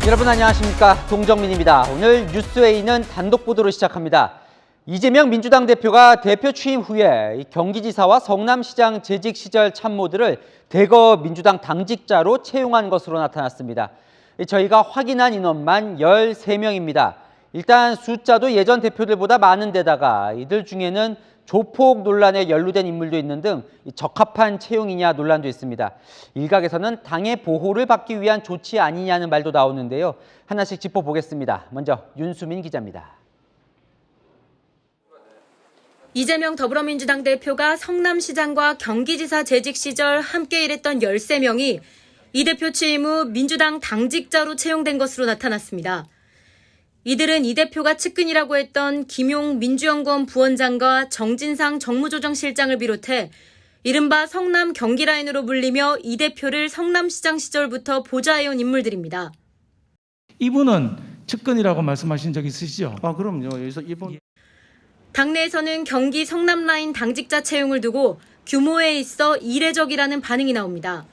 여러분 안녕하십니까, 동정민입니다. 오늘 뉴스웨이는 단독 보도로 시작합니다. 이재명 민주당 대표가 대표 취임 후에 경기지사와 성남시장 재직 시절 참모들을 대거 민주당 당직자로 채용한 것으로 나타났습니다. 저희가 확인한 인원만 13명입니다. 일단 숫자도 예전 대표들보다 많은 데다가 이들 중에는 조폭 논란에 연루된 인물도 있는 등 적합한 채용이냐 논란도 있습니다. 일각에서는 당의 보호를 받기 위한 조치 아니냐는 말도 나오는데요. 하나씩 짚어보겠습니다. 먼저 윤수민 기자입니다. 이재명 더불어민주당 대표가 성남시장과 경기지사 재직 시절 함께 일했던 13명이 이 대표 취임 후 민주당 당직자로 채용된 것으로 나타났습니다. 이들은 이 대표가 측근이라고 했던 김용 민주연구원 부원장과 정진상 정무조정실장을 비롯해 이른바 성남 경기라인으로 불리며 이 대표를 성남시장 시절부터 보좌해온 인물들입니다. 이분은 측근이라고 말씀하신 적 있으시죠? 그럼요. 여기서 이분. 당내에서는 경기 성남라인 당직자 채용을 두고 규모에 있어 이례적이라는 반응이 나옵니다.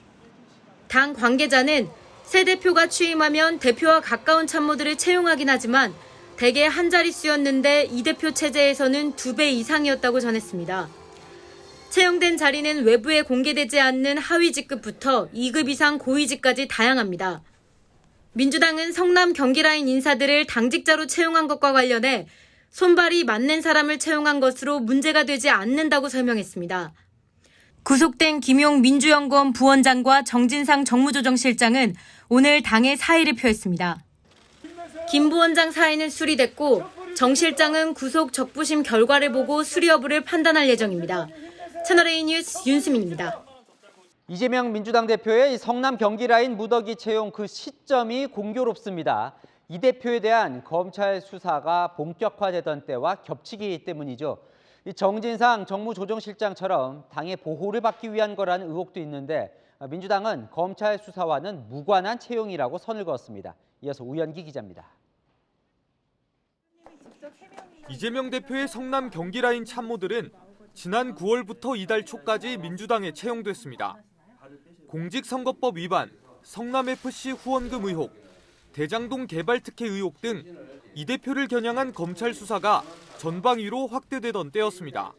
당 관계자는 새 대표가 취임하면 대표와 가까운 참모들을 채용하긴 하지만 대개 한 자릿수였는데 이 대표 체제에서는 2배 이상이었다고 전했습니다. 채용된 자리는 외부에 공개되지 않는 하위 직급부터 2급 이상 고위직까지 다양합니다. 민주당은 성남 경기라인 인사들을 당직자로 채용한 것과 관련해 손발이 맞는 사람을 채용한 것으로 문제가 되지 않는다고 설명했습니다. 구속된 김용 민주연구원 부원장과 정진상 정무조정실장은 오늘 당에 사의를 표했습니다. 김 부원장 사의는 수리됐고 정 실장은 구속 적부심 결과를 보고 수리 여부를 판단할 예정입니다. 채널A 뉴스 윤수민입니다. 이재명 민주당 대표의 성남 경기라인 무더기 채용 그 시점이 공교롭습니다. 이 대표에 대한 검찰 수사가 본격화되던 때와 겹치기 때문이죠. 이 정진상 정무조정실장처럼 당의 보호를 받기 위한 거라는 의혹도 있는데 민주당은 검찰 수사와는 무관한 채용이라고 선을 그었습니다. 이어서 우현기 기자입니다. 이재명 대표의 성남 경기라인 참모들은 지난 9월부터 이달 초까지 민주당에 채용됐습니다. 공직선거법 위반, 성남FC 후원금 의혹, 대장동 개발 특혜 의혹 등 이 대표를 겨냥한 검찰 수사가 전방위로 확대되던 때였습니다.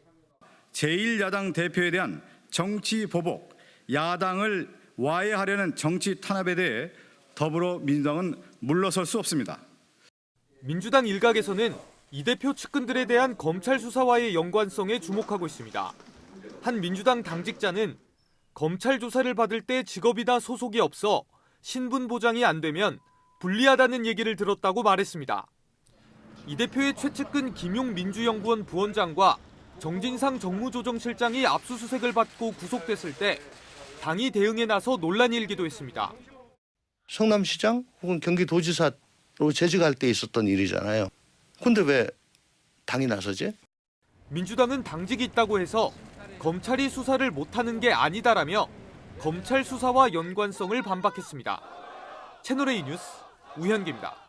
제1야당 대표에 대한 정치 보복, 야당을 와해하려는 정치 탄압에 대해 더불어민주당은 물러설 수 없습니다. 민주당 일각에서는 이 대표 측근들에 대한 검찰 수사와의 연관성에 주목하고 있습니다. 한 민주당 당직자는 검찰 조사를 받을 때 직업이나 소속이 없어 신분 보장이 안 되면 불리하다는 얘기를 들었다고 말했습니다. 이 대표의 최측근 김용 민주연구원 부원장과 정진상 정무조정실장이 압수수색을 받고 구속됐을 때 당이 대응에 나서 논란이 일기도 했습니다. 성남시장 혹은 경기도지사로 재직할 때 있었던 일이잖아요. 근데 왜 당이 나서지? 민주당은 당직이 있다고 해서 검찰이 수사를 못하는 게 아니다라며 검찰 수사와 연관성을 반박했습니다. 채널A 뉴스 우현기입니다.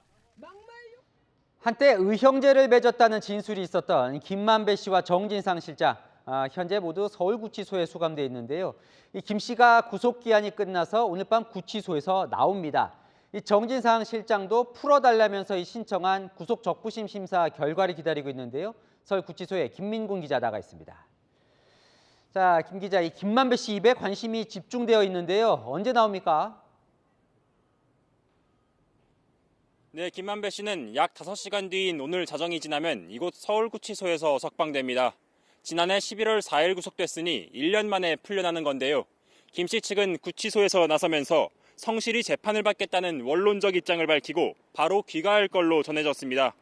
한때 의형제를 맺었다는 진술이 있었던 김만배 씨와 정진상 실장, 현재 모두 서울구치소에 수감돼 있는데요. 이 김 씨가 구속기한이 끝나서 오늘 밤 구치소에서 나옵니다. 이 정진상 실장도 풀어달라면서 신청한 구속 적부심 심사 결과를 기다리고 있는데요. 서울구치소에 김민군 기자 나가 있습니다. 자, 김 기자, 이 김만배 씨 입에 관심이 집중되어 있는데요. 언제 나옵니까? 네, 김만배 씨는 약 5시간 뒤인 오늘 자정이 지나면 이곳 서울구치소에서 석방됩니다. 지난해 11월 4일 구속됐으니 1년 만에 풀려나는 건데요. 김 씨 측은 구치소에서 나서면서 성실히 재판을 받겠다는 원론적 입장을 밝히고 바로 귀가할 걸로 전해졌습니다.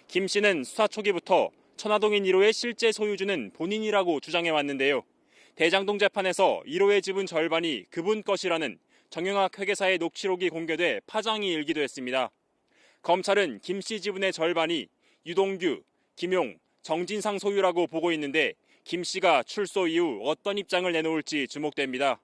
김 씨는 수사 초기부터 천화동인 1호의 실제 소유주는 본인이라고 주장해왔는데요. 대장동 재판에서 1호의 지분 절반이 그분 것이라는 정영학 회계사의 녹취록이 공개돼 파장이 일기도 했습니다. 검찰은 김 씨 지분의 절반이 유동규, 김용, 정진상 소유라고 보고 있는데 김 씨가 출소 이후 어떤 입장을 내놓을지 주목됩니다.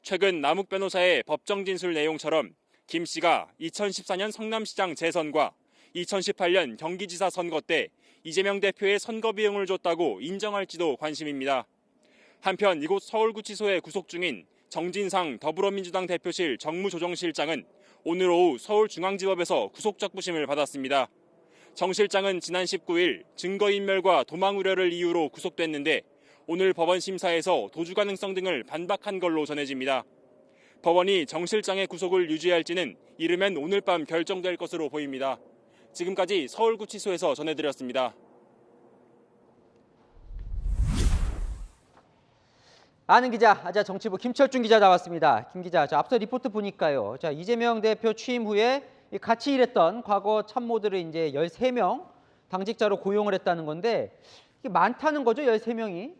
최근 남욱 변호사의 법정 진술 내용처럼 김 씨가 2014년 성남시장 재선과 2018년 경기지사 선거 때 이재명 대표의 선거 비용을 줬다고 인정할지도 관심입니다. 한편 이곳 서울구치소에 구속 중인 정진상 더불어민주당 대표실 정무조정실장은 오늘 오후 서울중앙지법에서 구속적부심을 받았습니다. 정 실장은 지난 19일 증거인멸과 도망 우려를 이유로 구속됐는데 오늘 법원 심사에서 도주 가능성 등을 반박한 걸로 전해집니다. 법원이 정 실장의 구속을 유지할지는 이르면 오늘 밤 결정될 것으로 보입니다. 지금까지 서울구치소에서 전해드렸습니다. 아는 기자, 정치부 김철중 기자 나왔습니다. 김 기자, 앞서 리포트 보니까요. 이재명 대표 취임 후에 같이 일했던 과거 참모들을 이제 13명 당직자로 고용을 했다는 건데 이게 많다는 거죠, 13명이?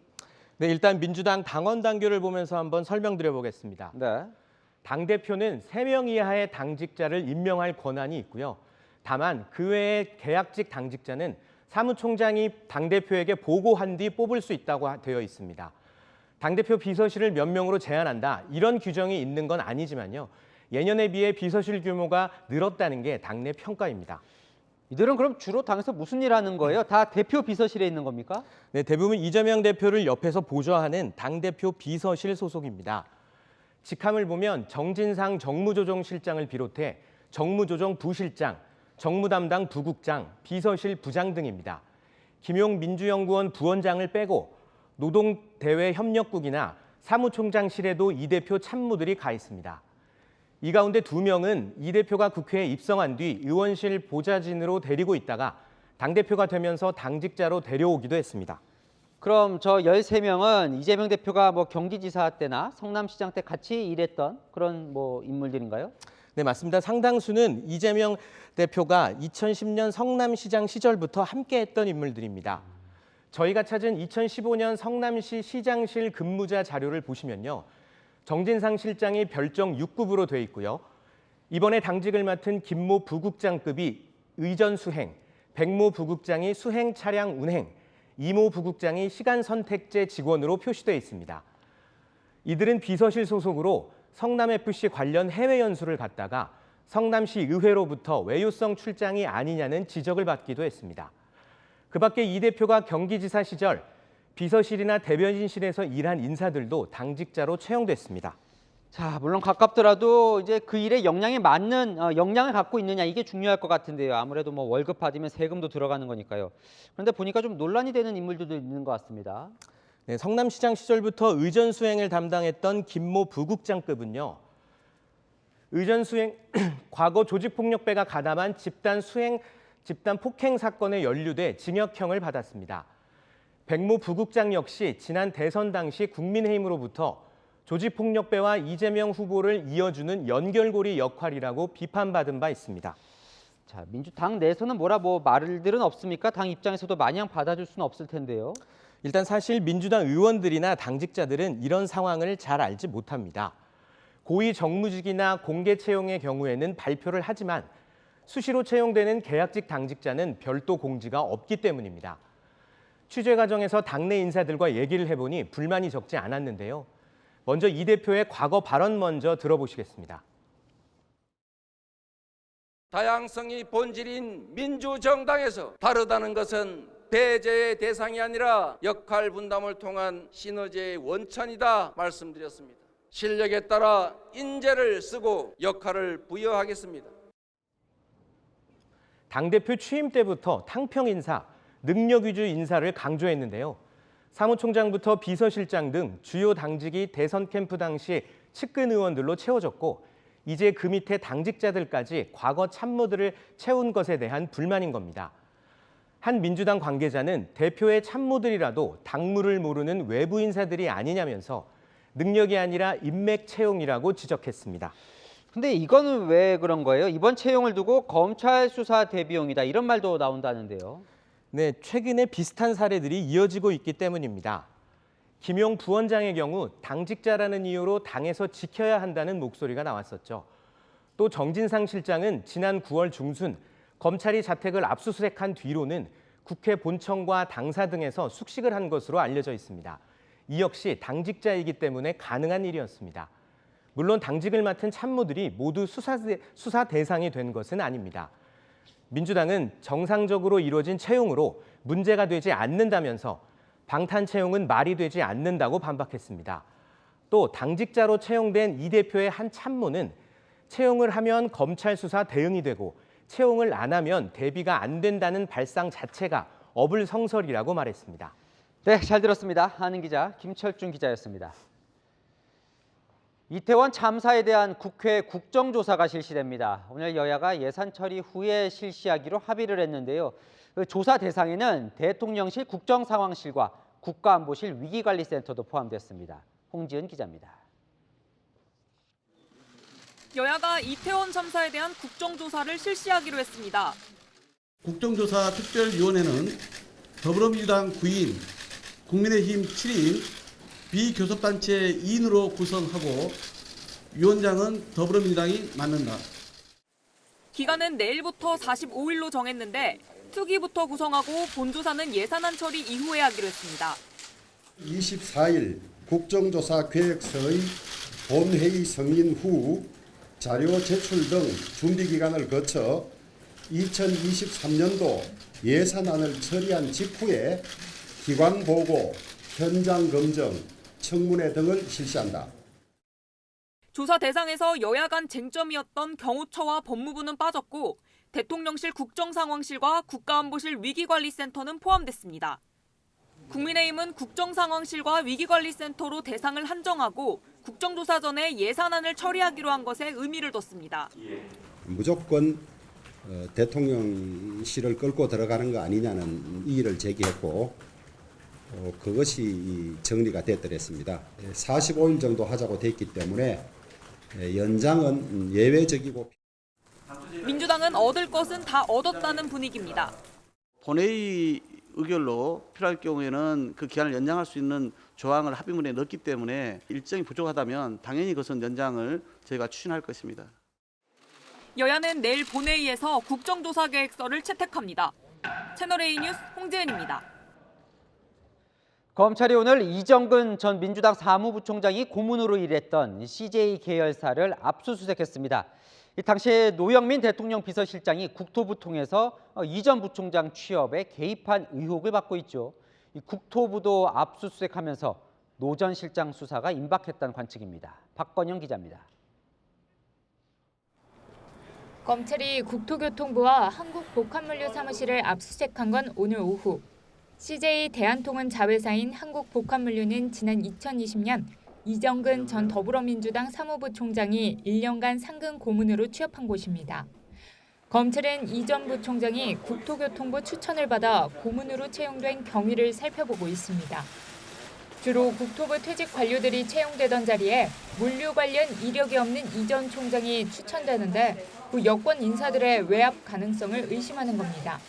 네, 일단 민주당 당원 당규를 보면서 한번 설명드려 보겠습니다. 네. 당대표는 3명 이하의 당직자를 임명할 권한이 있고요. 다만 그 외에 계약직 당직자는 사무총장이 당대표에게 보고한 뒤 뽑을 수 있다고 되어 있습니다. 당대표 비서실을 몇 명으로 제한한다, 이런 규정이 있는 건 아니지만요. 예년에 비해 비서실 규모가 늘었다는 게 당내 평가입니다. 이들은 그럼 주로 당에서 무슨 일 하는 거예요? 다 대표 비서실에 있는 겁니까? 네, 대부분 이재명 대표를 옆에서 보좌하는 당대표 비서실 소속입니다. 직함을 보면 정진상 정무조정실장을 비롯해 정무조정 부실장, 정무담당 부국장, 비서실 부장 등입니다. 김용 민주연구원 부원장을 빼고 노동대외협력국이나 사무총장실에도 이 대표 참모들이 가 있습니다. 이 가운데 2명은 이 대표가 국회에 입성한 뒤 의원실 보좌진으로 데리고 있다가 당대표가 되면서 당직자로 데려오기도 했습니다. 그럼 저 13명은 이재명 대표가 뭐 경기지사 때나 성남시장 때 같이 일했던 그런 뭐 인물들인가요? 네, 맞습니다. 상당수는 이재명 대표가 2010년 성남시장 시절부터 함께했던 인물들입니다. 저희가 찾은 2015년 성남시 시장실 근무자 자료를 보시면요. 정진상 실장이 별정 6급으로 돼 있고요. 이번에 당직을 맡은 김모 부국장급이 의전 수행, 백모 부국장이 수행 차량 운행, 이모 부국장이 시간 선택제 직원으로 표시되어 있습니다. 이들은 비서실 소속으로 성남FC 관련 해외 연수를 갔다가 성남시 의회로부터 외유성 출장이 아니냐는 지적을 받기도 했습니다. 그 밖에 이 대표가 경기지사 시절 비서실이나 대변인실에서 일한 인사들도 당직자로 채용됐습니다. 자, 물론 가깝더라도 이제 그 일에 역량에 맞는 역량을 갖고 있느냐 이게 중요할 것 같은데요. 아무래도 뭐 월급 받으면 세금도 들어가는 거니까요. 그런데 보니까 좀 논란이 되는 인물들도 있는 것 같습니다. 네, 성남시장 시절부터 의전 수행을 담당했던 김모 부국장급은요. 의전 수행 과거 조직폭력배가 가담한 집단 폭행 사건에 연루돼 징역형을 받았습니다. 백모 부국장 역시 지난 대선 당시 국민의힘으로부터 조직폭력배와 이재명 후보를 이어주는 연결고리 역할이라고 비판받은 바 있습니다. 자, 민주당 내에서는 뭐라 말들은 없습니까? 당 입장에서도 마냥 받아줄 수는 없을 텐데요. 일단 사실 민주당 의원들이나 당직자들은 이런 상황을 잘 알지 못합니다. 고위 정무직이나 공개 채용의 경우에는 발표를 하지만 수시로 채용되는 계약직 당직자는 별도 공지가 없기 때문입니다. 취재 과정에서 당내 인사들과 얘기를 해보니 불만이 적지 않았는데요. 먼저 이 대표의 과거 발언 먼저 들어보시겠습니다. 다양성이 본질인 민주정당에서 다르다는 것은 배제의 대상이 아니라 역할 분담을 통한 시너지의 원천이다 말씀드렸습니다. 실력에 따라 인재를 쓰고 역할을 부여하겠습니다. 당대표 취임 때부터 탕평 인사, 능력 위주 인사를 강조했는데요. 사무총장부터 비서실장 등 주요 당직이 대선 캠프 당시 측근 의원들로 채워졌고 이제 그 밑에 당직자들까지 과거 참모들을 채운 것에 대한 불만인 겁니다. 한 민주당 관계자는 대표의 참모들이라도 당무를 모르는 외부 인사들이 아니냐면서 능력이 아니라 인맥 채용이라고 지적했습니다. 근데 이거는 왜 그런 거예요? 이번 채용을 두고 검찰 수사 대비용이다 이런 말도 나온다는데요. 네, 최근에 비슷한 사례들이 이어지고 있기 때문입니다. 김용 부원장의 경우 당직자라는 이유로 당에서 지켜야 한다는 목소리가 나왔었죠. 또 정진상 실장은 지난 9월 중순 검찰이 자택을 압수수색한 뒤로는 국회 본청과 당사 등에서 숙식을 한 것으로 알려져 있습니다. 이 역시 당직자이기 때문에 가능한 일이었습니다. 물론 당직을 맡은 참모들이 모두 수사 대상이 된 것은 아닙니다. 민주당은 정상적으로 이루어진 채용으로 문제가 되지 않는다면서 방탄 채용은 말이 되지 않는다고 반박했습니다. 또 당직자로 채용된 이 대표의 한 참모는 채용을 하면 검찰 수사 대응이 되고 채용을 안 하면 대비가 안 된다는 발상 자체가 어불성설이라고 말했습니다. 네, 잘 들었습니다. 아는 기자 김철중 기자였습니다. 이태원 참사에 대한 국회 국정조사가 실시됩니다. 오늘 여야가 예산 처리 후에 실시하기로 합의를 했는데요. 조사 대상에는 대통령실 국정상황실과 국가안보실 위기관리센터도 포함됐습니다. 홍지은 기자입니다. 여야가 이태원 참사에 대한 국정조사를 실시하기로 했습니다. 국정조사 특별위원회는 더불어민주당 9인, 국민의힘 7인, 비교섭단체 2인으로 구성하고 위원장은 더불어민주당이 맡는다. 기간은 내일부터 45일로 정했는데 특위부터 구성하고 본조사는 예산안 처리 이후에 하기로 했습니다. 24일 국정조사 계획서의 본회의 승인 후 자료 제출 등 준비 기간을 거쳐 2023년도 예산안을 처리한 직후에 기관 보고, 현장 검증, 청문회 등을 실시한다. 조사 대상에서 여야 간 쟁점이었던 경호처와 법무부는 빠졌고 대통령실 국정상황실과 국가안보실 위기관리센터는 포함됐습니다. 국민의힘은 국정상황실과 위기관리센터로 대상을 한정하고 국정조사 전에 예산안을 처리하기로 한 것에 의미를 뒀습니다. 무조건 대통령실을 끌고 들어가는 거 아니냐는 이의를 제기했고 그것이 정리가 됐더랬습니다. 45일 정도 하자고 돼 있기 때문에 연장은 예외적이고. 민주당은 얻을 것은 다 얻었다는 분위기입니다. 본회의 의결로 필요할 경우에는 그 기한을 연장할 수 있는 조항을 합의문에 넣었기 때문에 일정이 부족하다면 당연히 그것은 연장을 저희가 추진할 것입니다. 여야는 내일 본회의에서 국정조사 계획서를 채택합니다. 채널A 뉴스 홍재은입니다. 검찰이 오늘 이정근 전 민주당 사무부총장이 고문으로 일했던 CJ 계열사를 압수수색했습니다. 당시 노영민 대통령 비서실장이 국토부 통해서 이 전 부총장 취업에 개입한 의혹을 받고 있죠. 국토부도 압수수색하면서 노 전 실장 수사가 임박했다는 관측입니다. 박건영 기자입니다. 검찰이 국토교통부와 한국복합물류 사무실을 압수수색한 건 오늘 오후. CJ 대한통운 자회사인 한국복합물류는 지난 2020년 이정근 전 더불어민주당 사무부총장이 1년간 상근 고문으로 취업한 곳입니다. 검찰은 이 전 부총장이 국토교통부 추천을 받아 고문으로 채용된 경위를 살펴보고 있습니다. 주로 국토부 퇴직 관료들이 채용되던 자리에 물류 관련 이력이 없는 이 전 총장이 추천되는데 그 여권 인사들의 외압 가능성을 의심하는 겁니다.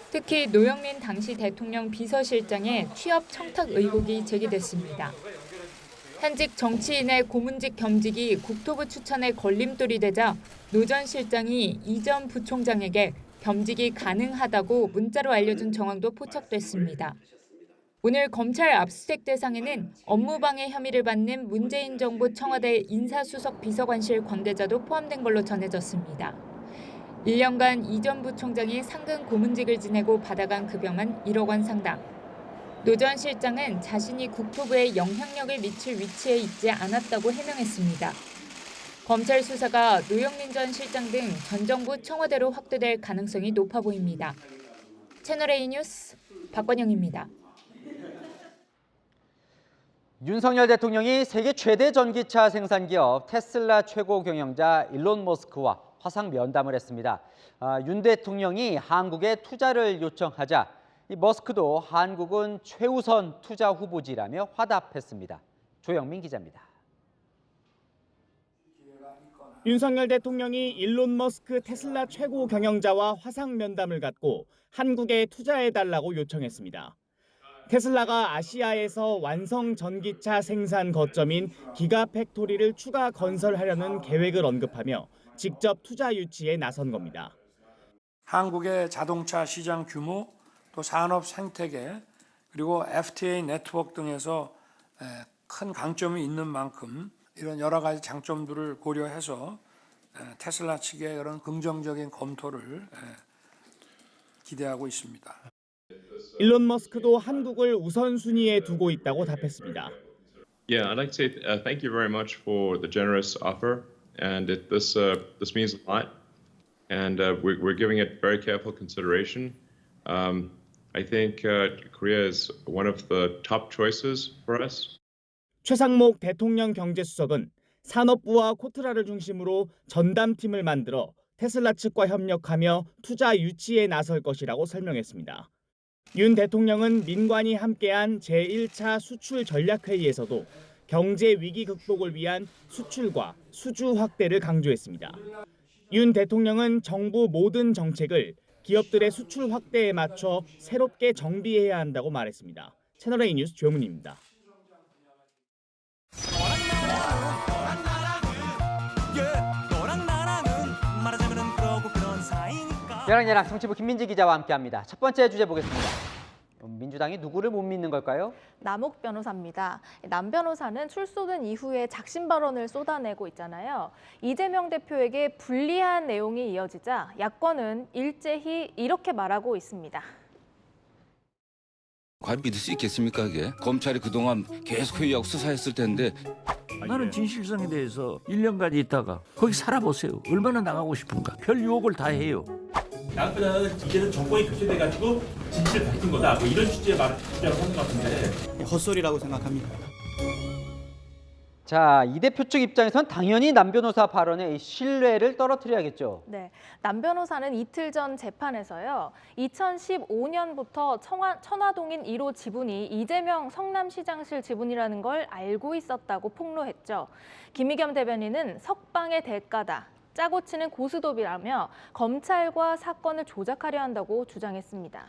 특히 노영민 당시 대통령 비서실장의 취업 청탁 의혹이 제기됐습니다. 현직 정치인의 고문직 겸직이 국토부 추천에 걸림돌이 되자 노 전 실장이 이 전 부총장에게 겸직이 가능하다고 문자로 알려준 정황도 포착됐습니다. 오늘 검찰 압수수색 대상에는 업무방해 혐의를 받는 문재인 정부 청와대 인사수석 비서관실 관계자도 포함된 걸로 전해졌습니다. 1년간 이 전 부총장이 상근 고문직을 지내고 받아간 급여만 1억 원 상당. 노 전 실장은 자신이 국토부에 영향력을 미칠 위치에 있지 않았다고 해명했습니다. 검찰 수사가 노영민 전 실장 등 전 정부 청와대로 확대될 가능성이 높아 보입니다. 채널A 뉴스 박건영입니다. 윤석열 대통령이 세계 최대 전기차 생산 기업 테슬라 최고 경영자 일론 머스크와 화상 면담을 했습니다. 윤 대통령이 한국에 투자를 요청하자 머스크도 한국은 최우선 투자 후보지라며 화답했습니다. 조영민 기자입니다. 윤석열 대통령이 일론 머스크 테슬라 최고 경영자와 화상 면담을 갖고 한국에 투자해달라고 요청했습니다. 테슬라가 아시아에서 완성 전기차 생산 거점인 기가팩토리를 추가 건설하려는 계획을 언급하며 직접 투자 유치에 나선 겁니다. 한국의 자동차 시장 규모, 또 산업 생태계, 그리고 FTA 네트워크 등에서 큰 강점이 있는 만큼 이런 여러 가지 장점들을 고려해서 테슬라 측의 그런 긍정적인 검토를 기대하고 있습니다. 일론 머스크도 한국을 우선순위에 두고 있다고 답했습니다. Yeah, I'd like to say thank you very much for the generous offer and this means a lot, and we're giving it very careful consideration. I think Korea is one of the top choices for us. 최상목 대통령 경제수석은 산업부와 코트라를 중심으로 전담팀을 만들어 테슬라 측과 협력하며 투자 유치에 나설 것이라고 설명했습니다. 윤 대통령은 민관이 함께한 제1차 수출 전략회의에서도 경제 위기 극복을 위한 수출과 수주 확대를 강조했습니다. 윤 대통령은 정부 모든 정책을 기업들의 수출 확대에 맞춰 새롭게 정비해야 한다고 말했습니다. 채널A 뉴스 조문입니다. 야랑야랑 정치부 김민지 기자와 함께합니다. 첫 번째 주제 보겠습니다. 민주당이 누구를 못 믿는 걸까요? 남욱 변호사입니다. 남 변호사는 출소된 이후에 작심 발언을 쏟아내고 있잖아요. 이재명 대표에게 불리한 내용이 이어지자 야권은 일제히 이렇게 말하고 있습니다. 과연 믿을 수 있겠습니까, 그게? 검찰이 그동안 계속 회의하고 수사했을 텐데. 나는 진실성에 대해서 1년까지 있다가 거기 살아보세요. 얼마나 나가고 싶은가. 별 유혹을 다 해요. 남 변호사는 이제는 정권이 교체돼가지고 진실을 밝힌 거다. 뭐 이런 주제로 하는 것 같은데. 헛소리라고 생각합니다. 자, 이 대표 측 입장에선 당연히 남 변호사 발언의 신뢰를 떨어뜨려야겠죠. 네, 남 변호사는 이틀 전 재판에서요. 2015년부터 천화동인 1호 지분이 이재명 성남시장실 지분이라는 걸 알고 있었다고 폭로했죠. 김의겸 대변인은 석방의 대가다. 짜고 치는 고스톱이라며 검찰과 사건을 조작하려 한다고 주장했습니다.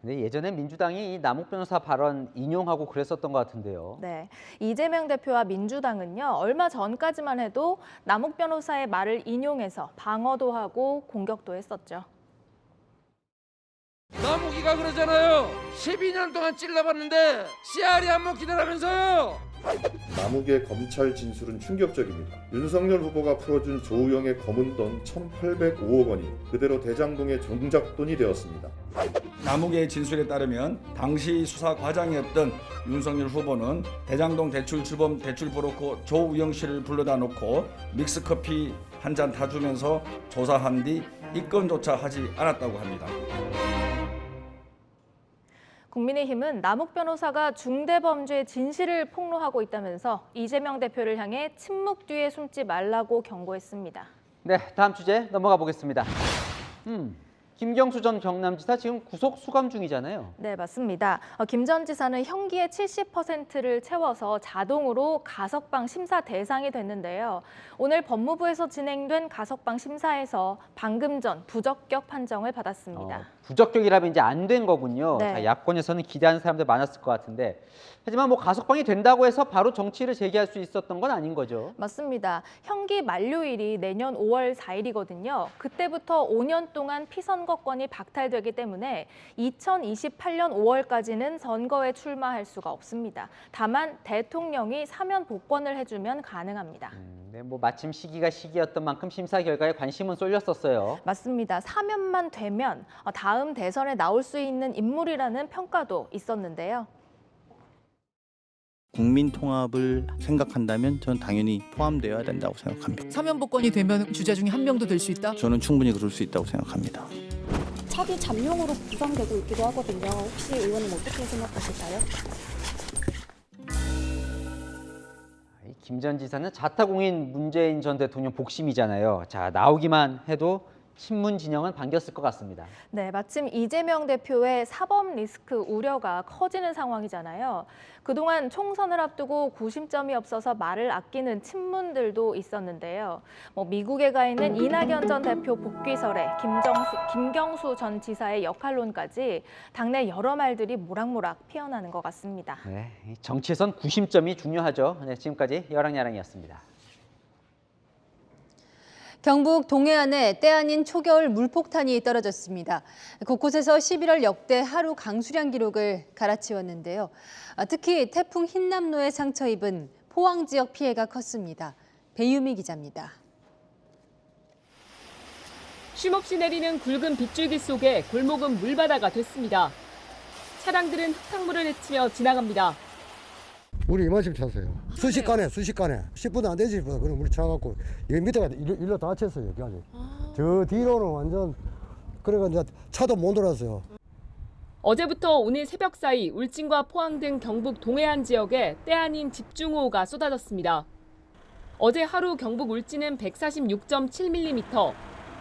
근데 예전에 민주당이 이 남욱 변호사 발언 인용하고 그랬었던 것 같은데요. 네, 이재명 대표와 민주당은요. 얼마 전까지만 해도 남욱 변호사의 말을 인용해서 방어도 하고 공격도 했었죠. 남욱이가 그러잖아요. 12년 동안 찔러봤는데 씨알이 안 먹히더라면서요. 남욱의 검찰 진술은 충격적입니다. 윤석열 후보가 풀어준 조우영의 검은 돈 1,805억 원이 그대로 대장동의 종잣돈이 되었습니다. 남욱의 진술에 따르면 당시 수사 과장이었던 윤석열 후보는 대장동 대출 주범 대출 브로커 조우영 씨를 불러다 놓고 믹스커피 한 잔 타주면서 조사한 뒤 입건조차 하지 않았다고 합니다. 국민의힘은 남욱 변호사가 중대범죄의 진실을 폭로하고 있다면서 이재명 대표를 향해 침묵 뒤에 숨지 말라고 경고했습니다. 네, 다음 주제 넘어가 보겠습니다. 김경수 전 경남지사 지금 구속 수감 중이잖아요. 네, 맞습니다. 김 전 지사는 형기의 70%를 채워서 자동으로 가석방 심사 대상이 됐는데요. 오늘 법무부에서 진행된 가석방 심사에서 방금 전 부적격 판정을 받았습니다. 부적격이라면 이제 안 된 거군요. 네. 자, 야권에서는 기대하는 사람들 많았을 것 같은데 하지만 뭐 가석방이 된다고 해서 바로 정치를 재개할 수 있었던 건 아닌 거죠. 맞습니다. 형기 만료일이 내년 5월 4일이거든요. 그때부터 5년 동안 피선거권이 박탈되기 때문에 2028년 5월까지는 선거에 출마할 수가 없습니다. 다만 대통령이 사면 복권을 해주면 가능합니다. 네, 뭐 마침 시기가 시기였던 만큼 심사 결과에 관심은 쏠렸었어요. 맞습니다. 사면만 되면 다음 대선에 나올 수 있는 인물이라는 평가도 있었는데요. 국민 통합을 생각한다면 저는 당연히 포함되어야 된다고 생각합니다. 사면 복권이 되면 주자 중에 한 명도 될 수 있다? 저는 충분히 그럴 수 있다고 생각합니다. 차기 잠룡으로 부상되고 있기도 하거든요. 혹시 의원은 어떻게 생각하실까요? 김 전 지사는 자타공인 문재인 전 대통령 복심이잖아요. 자, 나오기만 해도 친문 진영은 반겼을 것 같습니다. 네, 마침 이재명 대표의 사법 리스크 우려가 커지는 상황이잖아요. 그동안 총선을 앞두고 구심점이 없어서 말을 아끼는 친문들도 있었는데요. 미국에 가 있는 이낙연 전 대표 복귀설에 김경수 전 지사의 역할론까지 당내 여러 말들이 모락모락 피어나는 것 같습니다. 네, 정치에선 구심점이 중요하죠. 네, 지금까지 여랑야랑이었습니다. 경북 동해안에 때 아닌 초겨울 물폭탄이 떨어졌습니다. 곳곳에서 11월 역대 하루 강수량 기록을 갈아치웠는데요. 특히 태풍 흰남노에 상처 입은 포항 지역 피해가 컸습니다. 배유미 기자입니다. 쉼없이 내리는 굵은 빗줄기 속에 골목은 물바다가 됐습니다. 차량들은 흙탕물을 헤치며 지나갑니다. 우리 이만큼 찼어요. 순식간에 10분도 안 되지. 그럼 우리 차갖고 여기 밑에가 일로 다쳤어요. 여기까지. 저 뒤로는 완전 그래가 이제 차도 못 돌았어요. 어제부터 오늘 새벽 사이 울진과 포항 등 경북 동해안 지역에 때 아닌 집중호우가 쏟아졌습니다. 어제 하루 경북 울진은 146.7mm,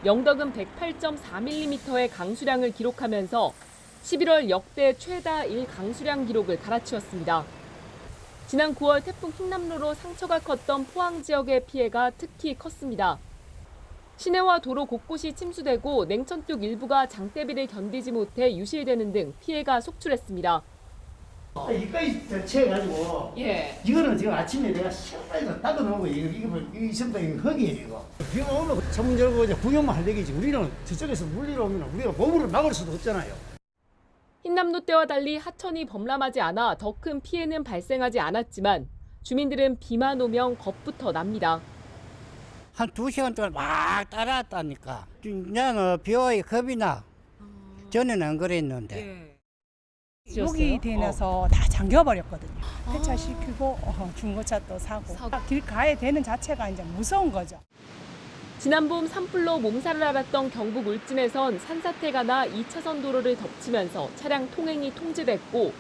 영덕은 108.4mm의 강수량을 기록하면서 11월 역대 최다 강수량 기록을 갈아치웠습니다. 지난 9월 태풍 흰남노로 상처가 컸던 포항 지역의 피해가 특히 컸습니다. 시내와 도로 곳곳이 침수되고 냉천뚝 일부가 장대비를 견디지 못해 유실되는 등 피해가 속출했습니다. 이까지 채워가지고 이거는 지금 아침에 내가 시원하게 닦아놓은 거예요. 이거 전부 이거 흙이에요. 이거. 비가 오면 창문 열고 이제 구경만 할 얘기지. 우리는 저쪽에서 물리러 오면 우리가 보물을 막을 수도 없잖아요. 흰남노 때와 달리 하천이 범람하지 않아 더 큰 피해는 발생하지 않았지만 주민들은 비만 오면 겁부터 납니다. 한 2시간 동안 막 따라왔다니까. 그냥 비와에 겁이 나. 전에는 안 그랬는데. 여기 대내서 다 잠겨버렸거든요. 폐차시키고 중고차 또 사고. 길 가야 되는 자체가 이제 무서운 거죠. 지난 봄 산불로 몸살을 앓았던 경북 울진에선 산사태가 나 2차선 도로를 덮치면서 차량 통행이 통제됐고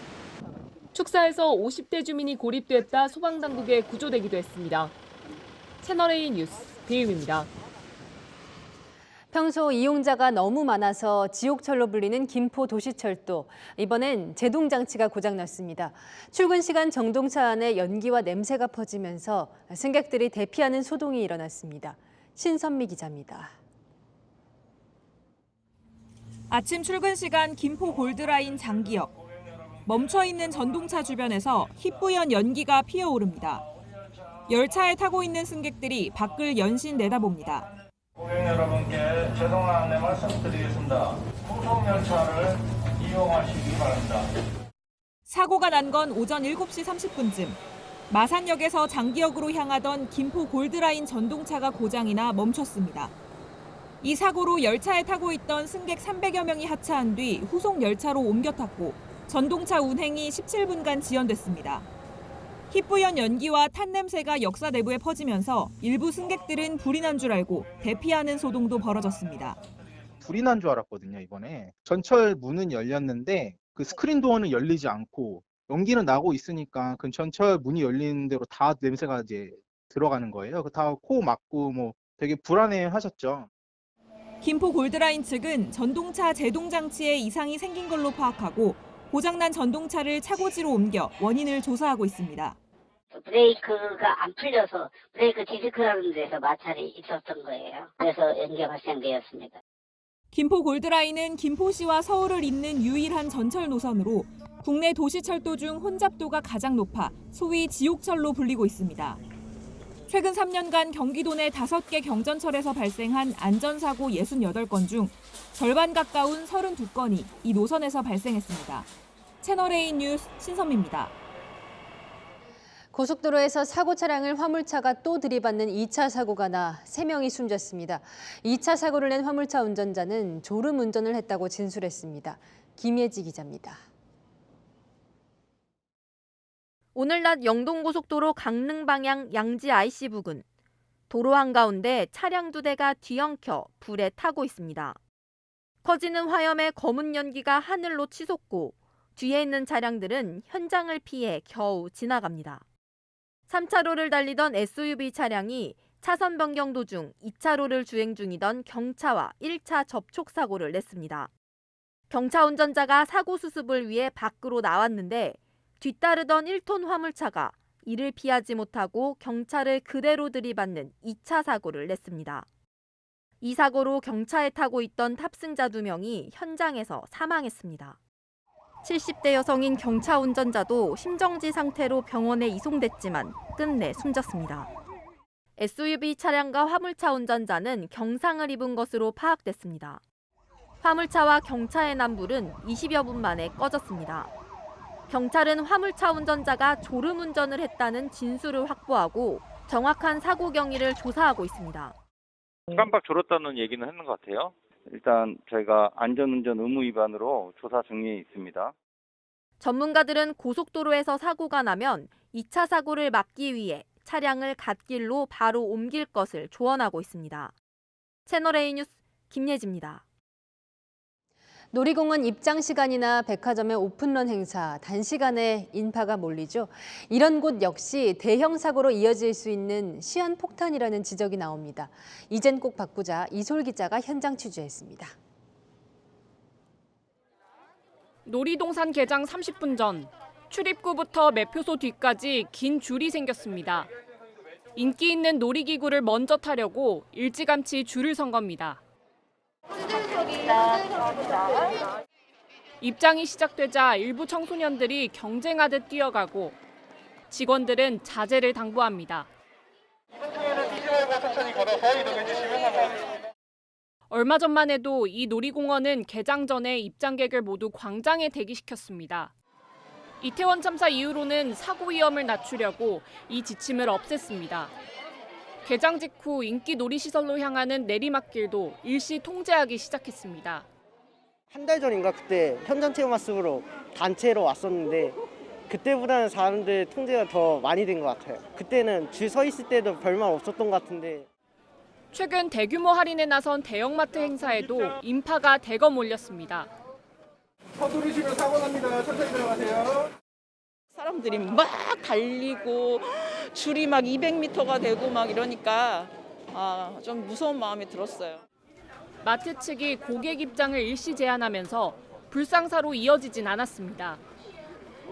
축사에서 50대 주민이 고립됐다 소방당국에 구조되기도 했습니다. 채널A 뉴스 배유입니다. 평소 이용자가 너무 많아서 지옥철로 불리는 김포 도시철도. 이번엔 제동장치가 고장났습니다. 출근 시간 정동차 안에 연기와 냄새가 퍼지면서 승객들이 대피하는 소동이 일어났습니다. 신선미 기자입니다. 아침 출근 시간 김포 골드라인 장기역. 멈춰있는 전동차 주변에서 희뿌연 연기가 피어오릅니다. 열차에 타고 있는 승객들이 밖을 연신 내다봅니다. 고객 여러분께 죄송한 안내 말씀드리겠습니다. 후속 열차를 이용하시기 바랍니다. 사고가 난 건 오전 7시 30분쯤. 마산역에서 장기역으로 향하던 김포 골드라인 전동차가 고장이 나 멈췄습니다. 이 사고로 열차에 타고 있던 승객 300여 명이 하차한 뒤 후속 열차로 옮겨 탔고 전동차 운행이 17분간 지연됐습니다. 희뿌연 연기와 탄 냄새가 역사 내부에 퍼지면서 일부 승객들은 불이 난 줄 알고 대피하는 소동도 벌어졌습니다. 불이 난 줄 알았거든요, 이번에. 전철 문은 열렸는데 그 스크린 도어는 열리지 않고 연기는 나고 있으니까 그 전철 문이 열리는 대로 다 냄새가 이제 들어가는 거예요. 다 코 막고 뭐 되게 불안해 하셨죠. 김포 골드라인 측은 전동차 제동 장치에 이상이 생긴 걸로 파악하고 고장난 전동차를 차고지로 옮겨 원인을 조사하고 있습니다. 브레이크가 안 풀려서 브레이크 디스크라는 데서 마찰이 있었던 거예요. 그래서 연기가 발생되었습니다. 김포 골드라인은 김포시와 서울을 잇는 유일한 전철 노선으로 국내 도시철도 중 혼잡도가 가장 높아 소위 지옥철로 불리고 있습니다. 최근 3년간 경기도 내 5개 경전철에서 발생한 안전사고 68건 중 절반 가까운 32건이 이 노선에서 발생했습니다. 채널A 뉴스 신선미입니다. 고속도로에서 사고 차량을 화물차가 또 들이받는 2차 사고가 나 3명이 숨졌습니다. 2차 사고를 낸 화물차 운전자는 졸음 운전을 했다고 진술했습니다. 김예지 기자입니다. 오늘 낮 영동고속도로 강릉 방향 양지 IC 부근. 도로 한가운데 차량 2대가 뒤엉켜 불에 타고 있습니다. 커지는 화염에 검은 연기가 하늘로 치솟고 뒤에 있는 차량들은 현장을 피해 겨우 지나갑니다. 3차로를 달리던 SUV 차량이 차선 변경 도중 2차로를 주행 중이던 경차와 1차 접촉 사고를 냈습니다. 경차 운전자가 사고 수습을 위해 밖으로 나왔는데 뒤따르던 1톤 화물차가 이를 피하지 못하고 경차를 그대로 들이받는 2차 사고를 냈습니다. 이 사고로 경차에 타고 있던 탑승자 2명이 현장에서 사망했습니다. 70대 여성인 경차 운전자도 심정지 상태로 병원에 이송됐지만 끝내 숨졌습니다. SUV 차량과 화물차 운전자는 경상을 입은 것으로 파악됐습니다. 화물차와 경차의 난 불은 20여 분 만에 꺼졌습니다. 경찰은 화물차 운전자가 졸음 운전을 했다는 진술을 확보하고 정확한 사고 경위를 조사하고 있습니다. 깜빡 졸았다는 얘기는 했는 것 같아요. 일단 저희가 안전운전 의무 위반으로 조사 중에 있습니다. 전문가들은 고속도로에서 사고가 나면 2차 사고를 막기 위해 차량을 갓길로 바로 옮길 것을 조언하고 있습니다. 채널A 뉴스 김예지입니다. 놀이공원 입장 시간이나 백화점의 오픈런 행사, 단시간에 인파가 몰리죠. 이런 곳 역시 대형 사고로 이어질 수 있는 시한폭탄이라는 지적이 나옵니다. 이젠 꼭 바꾸자 이솔 기자가 현장 취재했습니다. 놀이동산 개장 30분 전 출입구부터 매표소 뒤까지 긴 줄이 생겼습니다. 인기 있는 놀이기구를 먼저 타려고 일찌감치 줄을 선 겁니다. 입장이 시작되자 일부 청소년들이 경쟁하듯 뛰어가고 직원들은 자제를 당부합니다. 얼마 전만 해도 이 놀이공원은 개장 전에 입장객을 모두 광장에 대기시켰습니다. 이태원 참사 이후로는 사고 위험을 낮추려고 이 지침을 없앴습니다. 개장 직후 인기 놀이시설로 향하는 내리막길도 일시 통제하기 시작했습니다. 한 달 전인가 그때 현장 체험학습으로 단체로 왔었는데 그때보다는 사람들 통제가 더 많이 된 것 같아요. 그때는 줄 서 있을 때도 별말 없었던 것 같은데. 최근 대규모 할인에 나선 대형마트 행사에도 인파가 대거 몰렸습니다. 서두르시면 사고 납니다. 천천히 들어가세요. 사람들이 막 달리고 줄이 막 200m가 되고 막 이러니까 좀 무서운 마음이 들었어요. 마트 측이 고객 입장을 일시 제한하면서 불상사로 이어지진 않았습니다.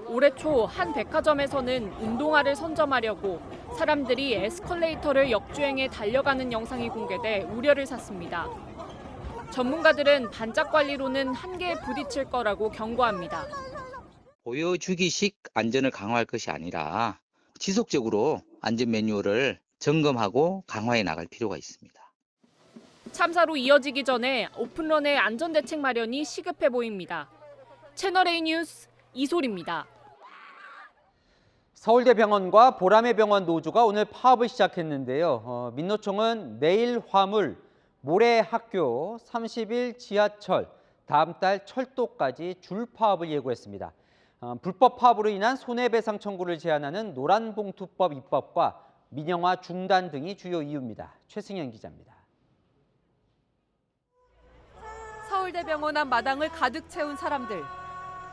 올해 초 한 백화점에서는 운동화를 선점하려고 사람들이 에스컬레이터를 역주행해 달려가는 영상이 공개돼 우려를 샀습니다. 전문가들은 반짝 관리로는 한계에 부딪힐 거라고 경고합니다. 보여주기식 안전을 강화할 것이 아니라 지속적으로 안전 매뉴얼을 점검하고 강화해 나갈 필요가 있습니다. 참사로 이어지기 전에 오픈런의 안전대책 마련이 시급해 보입니다. 채널A 뉴스 이솔입니다. 서울대병원과 보라매병원 노조가 오늘 파업을 시작했는데요. 민노총은 내일 화물, 모레 학교, 30일 지하철, 다음 달 철도까지 줄 파업을 예고했습니다. 불법 파업으로 인한 손해배상 청구를 제한하는 노란봉투법 입법과 민영화 중단 등이 주요 이유입니다. 최승현 기자입니다. 서울대병원 앞 마당을 가득 채운 사람들.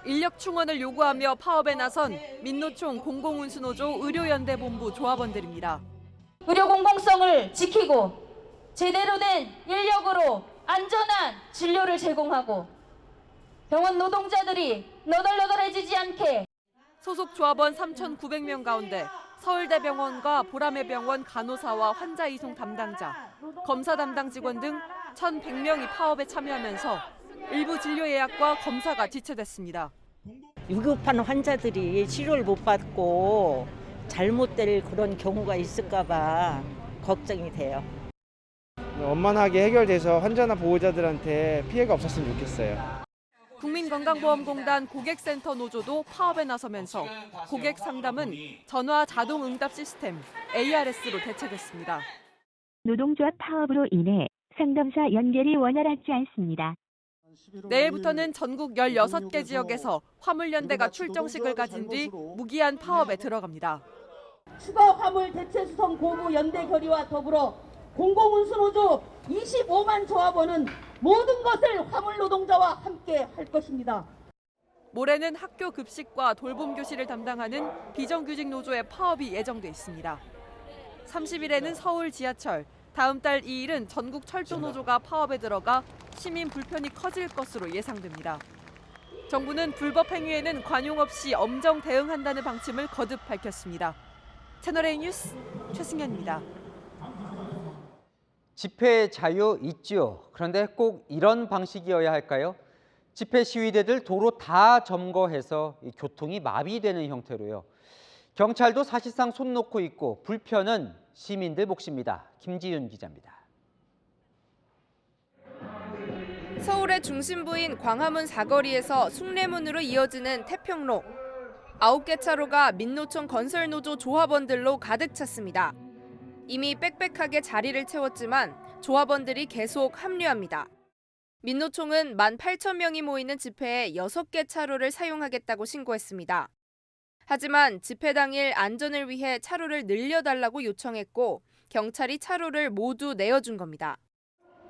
인력 충원을 요구하며 파업에 나선 민노총 공공운수노조 의료연대본부 조합원들입니다. 의료 공공성을 지키고 제대로 된 인력으로 안전한 진료를 제공하고 병원 노동자들이 너덜너덜해지지 않게. 소속 조합원 3,900명 가운데 서울대병원과 보라매병원 간호사와 환자 이송 담당자, 검사 담당 직원 등 1,100명이 파업에 참여하면서 일부 진료 예약과 검사가 지체됐습니다. 위급한 환자들이 치료를 못 받고 잘못될 그런 경우가 있을까 봐 걱정이 돼요. 원만하게 해결돼서 환자나 보호자들한테 피해가 없었으면 좋겠어요. 국민건강보험공단 고객센터 노조도 파업에 나서면서 고객 상담은 전화 자동 응답 시스템 ARS로 대체됐습니다. 노동조합 파업으로 인해 상담사 연결이 원활하지 않습니다. 내일부터는 전국 16개 지역에서 화물연대가 출정식을 가진 뒤 무기한 파업에 들어갑니다. 추가 화물 대체 수송 고부 연대 결의와 더불어 공공운수노조 25만 조합원은 모든 것을 화물 노동자와 함께 할 것입니다. 모레는 학교 급식과 돌봄 교실을 담당하는 비정규직 노조의 파업이 예정돼 있습니다. 30일에는 서울 지하철, 다음 달 2일은 전국 철도 노조가 파업에 들어가 시민 불편이 커질 것으로 예상됩니다. 정부는 불법 행위에는 관용 없이 엄정 대응한다는 방침을 거듭 밝혔습니다. 채널A 뉴스 최승현입니다. 집회 자유 있지요. 그런데 꼭 이런 방식이어야 할까요? 집회 시위대들 도로 다 점거해서 교통이 마비되는 형태로요. 경찰도 사실상 손 놓고 있고 불편은 시민들 몫입니다. 김지윤 기자입니다. 서울의 중심부인 광화문 사거리에서 숭례문으로 이어지는 태평로. 9개 차로가 민노총 건설노조 조합원들로 가득 찼습니다. 이미 빽빽하게 자리를 채웠지만 조합원들이 계속 합류합니다. 민노총은 18,000명이 모이는 집회에 6개 차로를 사용하겠다고 신고했습니다. 하지만 집회 당일 안전을 위해 차로를 늘려달라고 요청했고 경찰이 차로를 모두 내어준 겁니다.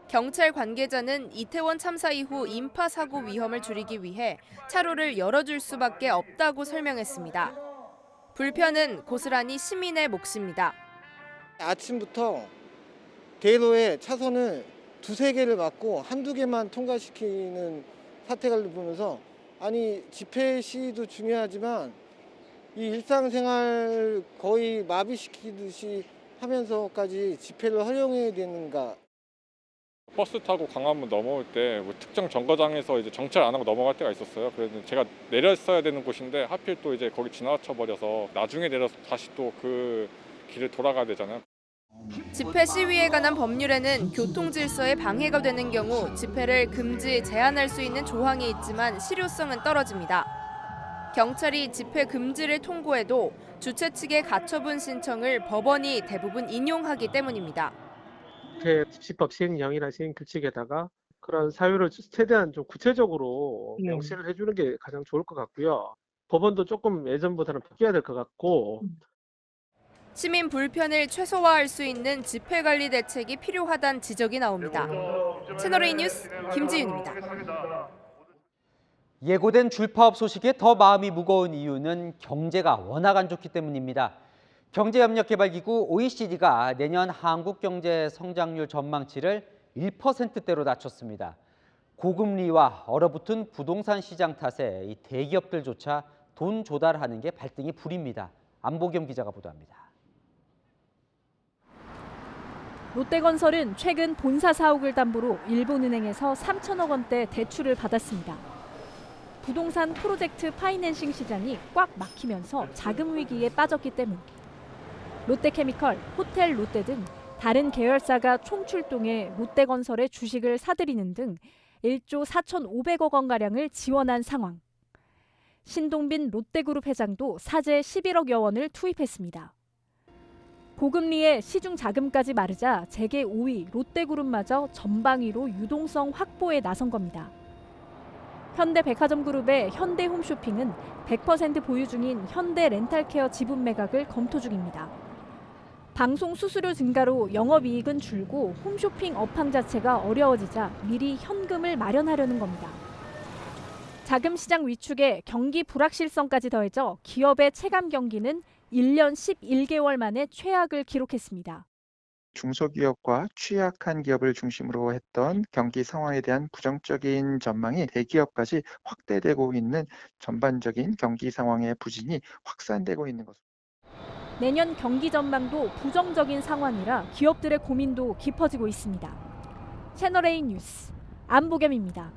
경찰 관계자는 이태원 참사 이후 인파 사고 위험을 줄이기 위해 차로를 열어줄 수밖에 없다고 설명했습니다. 불편은 고스란히 시민의 몫입니다. 아침부터 대로에 차선을 두세 개를 막고 한두 개만 통과시키는 사태가 보면서 아니 집회 시위도 중요하지만 이 일상생활 거의 마비시키듯이 하면서까지 집회를 허용해야 되는가. 버스 타고 광화문 넘어올 때 뭐 특정 정거장에서 이제 정차를 안 하고 넘어갈 때가 있었어요. 그래서 제가 내렸어야 되는 곳인데 하필 또 이제 거기 지나쳐 버려서 나중에 내려서 다시 또 그 길을 돌아가야 되잖아요. 집회 시위에 관한 법률에는 교통 질서에 방해가 되는 경우 집회를 금지, 제한할 수 있는 조항이 있지만 실효성은 떨어집니다. 경찰이 집회 금지를 통고해도 주최 측의 가처분 신청을 법원이 대부분 인용하기 때문입니다. 집회 집시법 시행령이나 시행규칙에다가 그런 사유를 최대한 좀 구체적으로 명시를 해주는 게 가장 좋을 것 같고요. 법원도 조금 예전보다는 바뀌어야 될 것 같고. 시민 불편을 최소화할 수 있는 집회 관리 대책이 필요하다는 지적이 나옵니다. 채널A 뉴스 김지윤입니다. 예고된 줄파업 소식에 더 마음이 무거운 이유는 경제가 워낙 안 좋기 때문입니다. 경제협력개발기구 OECD가 내년 한국 경제 성장률 전망치를 1%대로 낮췄습니다. 고금리와 얼어붙은 부동산 시장 탓에 이 대기업들조차 돈 조달하는 게 발등에 불입니다. 안보겸 기자가 보도합니다. 롯데건설은 최근 본사 사옥을 담보로 일본은행에서 3천억 원대 대출을 받았습니다. 부동산 프로젝트 파이낸싱 시장이 꽉 막히면서 자금 위기에 빠졌기 때문. 롯데케미컬, 호텔 롯데 등 다른 계열사가 총출동해 롯데건설의 주식을 사들이는 등 1조 4,500억 원가량을 지원한 상황. 신동빈 롯데그룹 회장도 사재 11억여 원을 투입했습니다. 고금리에 시중 자금까지 마르자 재계 5위 롯데그룹마저 전방위로 유동성 확보에 나선 겁니다. 현대백화점그룹의 현대홈쇼핑은 100% 보유 중인 현대렌탈케어 지분 매각을 검토 중입니다. 방송 수수료 증가로 영업이익은 줄고 홈쇼핑 업황 자체가 어려워지자 미리 현금을 마련하려는 겁니다. 자금 시장 위축에 경기 불확실성까지 더해져 기업의 체감 경기는 1년 11개월 만에 최악을 기록했습니다. 중소기업과 취약한 기업을 중심으로 했던 경기 상황에 대한 부정적인 전망이 대기업까지 확대되고 있는 전반적인 경기 상황의 부진이 확산되고 있는 것입니다. 내년 경기 전망도 부정적인 상황이라 기업들의 고민도 깊어지고 있습니다. 채널A 뉴스 안보겸입니다.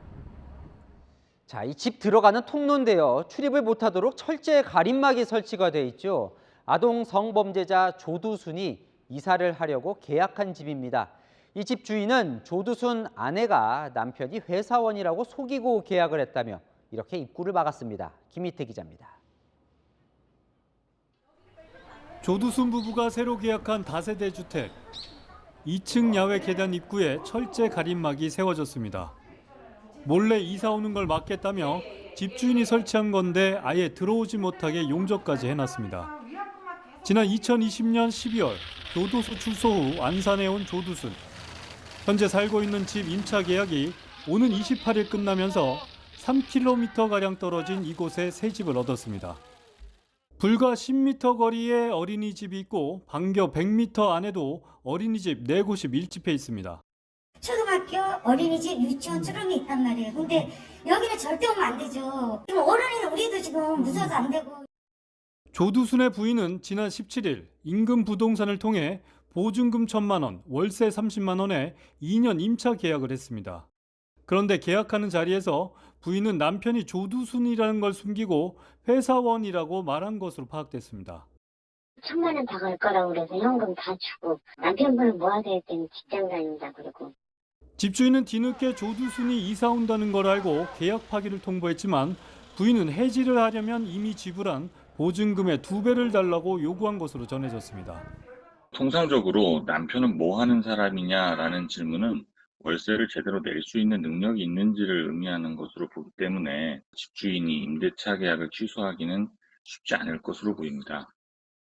자, 이 집 들어가는 통로인데요. 출입을 못하도록 철제 가림막이 설치가 돼 있죠. 아동 성범죄자 조두순이 이사를 하려고 계약한 집입니다. 이 집 주인은 조두순 아내가 남편이 회사원이라고 속이고 계약을 했다며 이렇게 입구를 막았습니다. 김희태 기자입니다. 조두순 부부가 새로 계약한 다세대 주택. 2층 야외 계단 입구에 철제 가림막이 세워졌습니다. 몰래 이사 오는 걸 막겠다며 집주인이 설치한 건데 아예 들어오지 못하게 용접까지 해놨습니다. 지난 2020년 12월 교도소 출소 후 안산에 온 조두순. 현재 살고 있는 집 임차 계약이 오는 28일 끝나면서 3km가량 떨어진 이곳에 새 집을 얻었습니다. 불과 10m 거리에 어린이집이 있고 반겨 100m 안에도 어린이집 4곳이 밀집해 있습니다. 초등학교, 어린이집, 유치원, 초등이 있단 말이에요. 근데 여기는 절대 오면 안 되죠. 지금 어른이는 우리도 지금 무서워서 안 되고. 조두순의 부인은 지난 17일 임금 부동산을 통해 보증금 1,000만 원, 월세 30만 원에 2년 임차 계약을 했습니다. 그런데 계약하는 자리에서 부인은 남편이 조두순이라는 걸 숨기고 회사원이라고 말한 것으로 파악됐습니다. 1,000만 원 다 갈 거라고 그래서 현금 다 주고 남편분은 뭐 하세요 했더니 직장 다닌다 그러고. 집주인은 뒤늦게 조두순이 이사 온다는 걸 알고 계약 파기를 통보했지만 부인은 해지를 하려면 이미 지불한 보증금의 2배를 달라고 요구한 것으로 전해졌습니다. 통상적으로 남편은 뭐 하는 사람이냐라는 질문은 월세를 제대로 낼 수 있는 능력이 있는지를 의미하는 것으로 보기 때문에 집주인이 임대차 계약을 취소하기는 쉽지 않을 것으로 보입니다.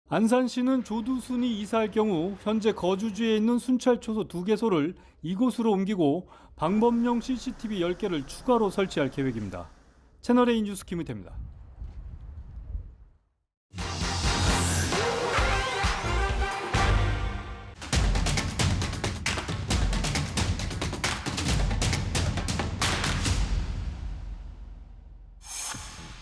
안산시는 조두순이 이사할 경우 현재 거주지에 있는 순찰초소 2개소를 이곳으로 옮기고 방범용 CCTV 10개를 추가로 설치할 계획입니다. 채널A 뉴스 김의태입니다.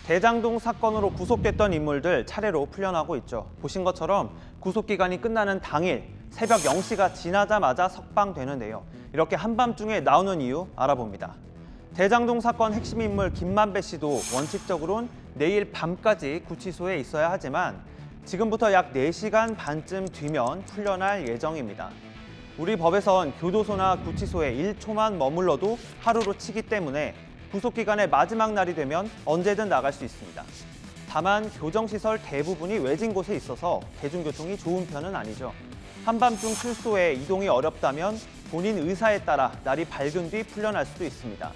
대장동 사건으로 구속됐던 인물들 차례로 풀려나고 있죠. 보신 것처럼 구속기간이 끝나는 당일 새벽 0시가 지나자마자 석방되는데요. 이렇게 한밤중에 나오는 이유 알아봅니다. 대장동 사건 핵심 인물 김만배 씨도 원칙적으로는 내일 밤까지 구치소에 있어야 하지만 지금부터 약 4시간 반쯤 뒤면 풀려날 예정입니다. 우리 법에선 교도소나 구치소에 1초만 머물러도 하루로 치기 때문에 구속기간의 마지막 날이 되면 언제든 나갈 수 있습니다. 다만 교정시설 대부분이 외진 곳에 있어서 대중교통이 좋은 편은 아니죠. 한밤중 출소에 이동이 어렵다면 본인 의사에 따라 날이 밝은 뒤 풀려날 수도 있습니다.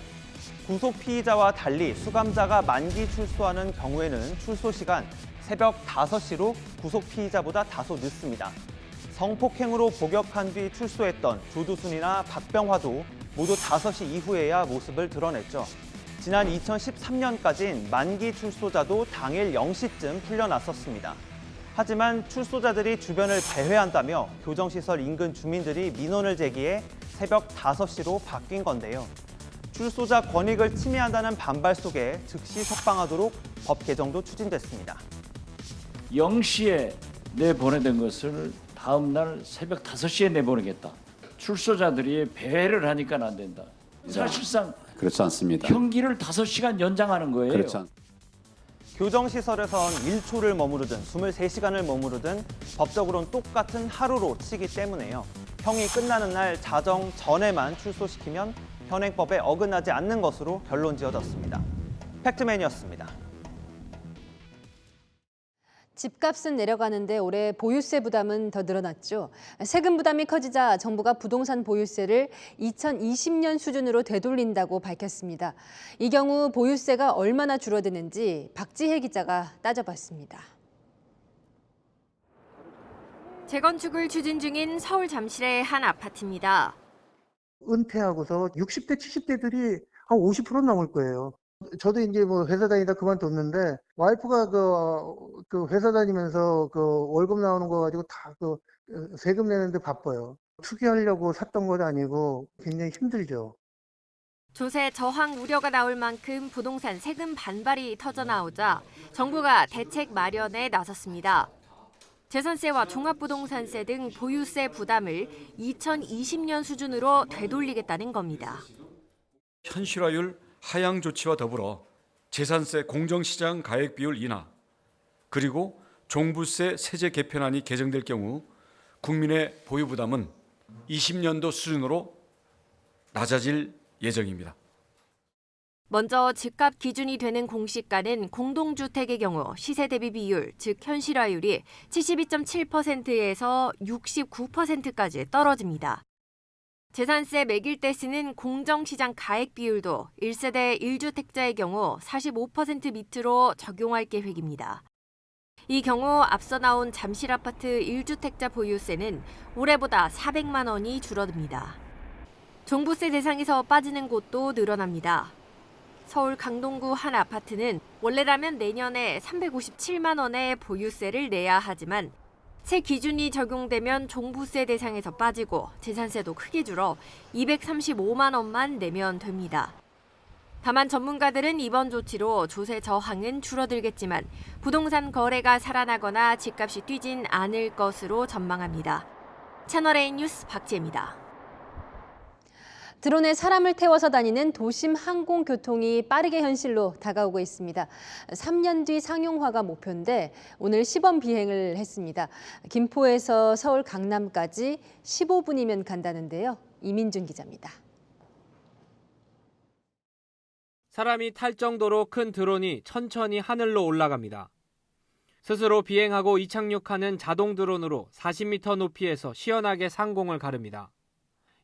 구속 피의자와 달리 수감자가 만기 출소하는 경우에는 출소 시간 새벽 5시로 구속 피의자보다 다소 늦습니다. 성폭행으로 복역한 뒤 출소했던 조두순이나 박병화도 모두 5시 이후에야 모습을 드러냈죠. 지난 2013년까진 만기 출소자도 당일 0시쯤 풀려났었습니다. 하지만 출소자들이 주변을 배회한다며 교정시설 인근 주민들이 민원을 제기해 새벽 5시로 바뀐 건데요. 출소자 권익을 침해한다는 반발 속에 즉시 석방하도록 법 개정도 추진됐습니다. 0시에 내보내던 것을 다음 날 새벽 5시에 내보내겠다. 출소자들이 배회를 하니까 안 된다. 사실상 그렇지 않습니다. 형기를 5시간 연장하는 거예요. 그렇지 않... 교정시설에선 1초를 머무르든 23시간을 머무르든 법적으로는 똑같은 하루로 치기 때문에요. 형이 끝나는 날 자정 전에만 출소시키면 현행법에 어긋나지 않는 것으로 결론 지어졌습니다. 팩트맨이었습니다. 집값은 내려가는데 올해 보유세 부담은 더 늘어났죠. 세금 부담이 커지자 정부가 부동산 보유세를 2020년 수준으로 되돌린다고 밝혔습니다. 이 경우 보유세가 얼마나 줄어드는지 박지혜 기자가 따져봤습니다. 재건축을 추진 중인 서울 잠실의 한 아파트입니다. 은퇴하고서 60대, 70대들이 한 50% 넘을 거예요. 저도 이제 뭐 회사 다니다 그만뒀는데 와이프가 그 회사 다니면서 그 월급 나오는 거 가지고 다 그 세금 내는데 바빠요. 투기하려고 샀던 건 아니고 굉장히 힘들죠. 조세 저항 우려가 나올 만큼 부동산 세금 반발이 터져 나오자 정부가 대책 마련에 나섰습니다. 재산세와 종합부동산세 등 보유세 부담을 2020년 수준으로 되돌리겠다는 겁니다. 현실화율 하향 조치와 더불어 재산세 공정시장 가액 비율 인하, 그리고 종부세 세제 개편안이 개정될 경우 국민의 보유 부담은 20년도 수준으로 낮아질 예정입니다. 먼저 집값 기준이 되는 공시가는 공동주택의 경우 시세 대비 비율, 즉 현실화율이 72.7%에서 69%까지 떨어집니다. 재산세 매길 때 쓰는 공정시장 가액 비율도 1세대 1주택자의 경우 45% 밑으로 적용할 계획입니다. 이 경우 앞서 나온 잠실 아파트 1주택자 보유세는 올해보다 400만 원이 줄어듭니다. 종부세 대상에서 빠지는 곳도 늘어납니다. 서울 강동구 한 아파트는 원래라면 내년에 357만 원의 보유세를 내야 하지만 새 기준이 적용되면 종부세 대상에서 빠지고 재산세도 크게 줄어 235만 원만 내면 됩니다. 다만 전문가들은 이번 조치로 조세 저항은 줄어들겠지만 부동산 거래가 살아나거나 집값이 뛰진 않을 것으로 전망합니다. 채널A 뉴스 박지혜입니다. 드론에 사람을 태워서 다니는 도심 항공교통이 빠르게 현실로 다가오고 있습니다. 3년 뒤 상용화가 목표인데 오늘 시범 비행을 했습니다. 김포에서 서울 강남까지 15분이면 간다는데요. 이민준 기자입니다. 사람이 탈 정도로 큰 드론이 천천히 하늘로 올라갑니다. 스스로 비행하고 이착륙하는 자동 드론으로 40m 높이에서 시원하게 상공을 가릅니다.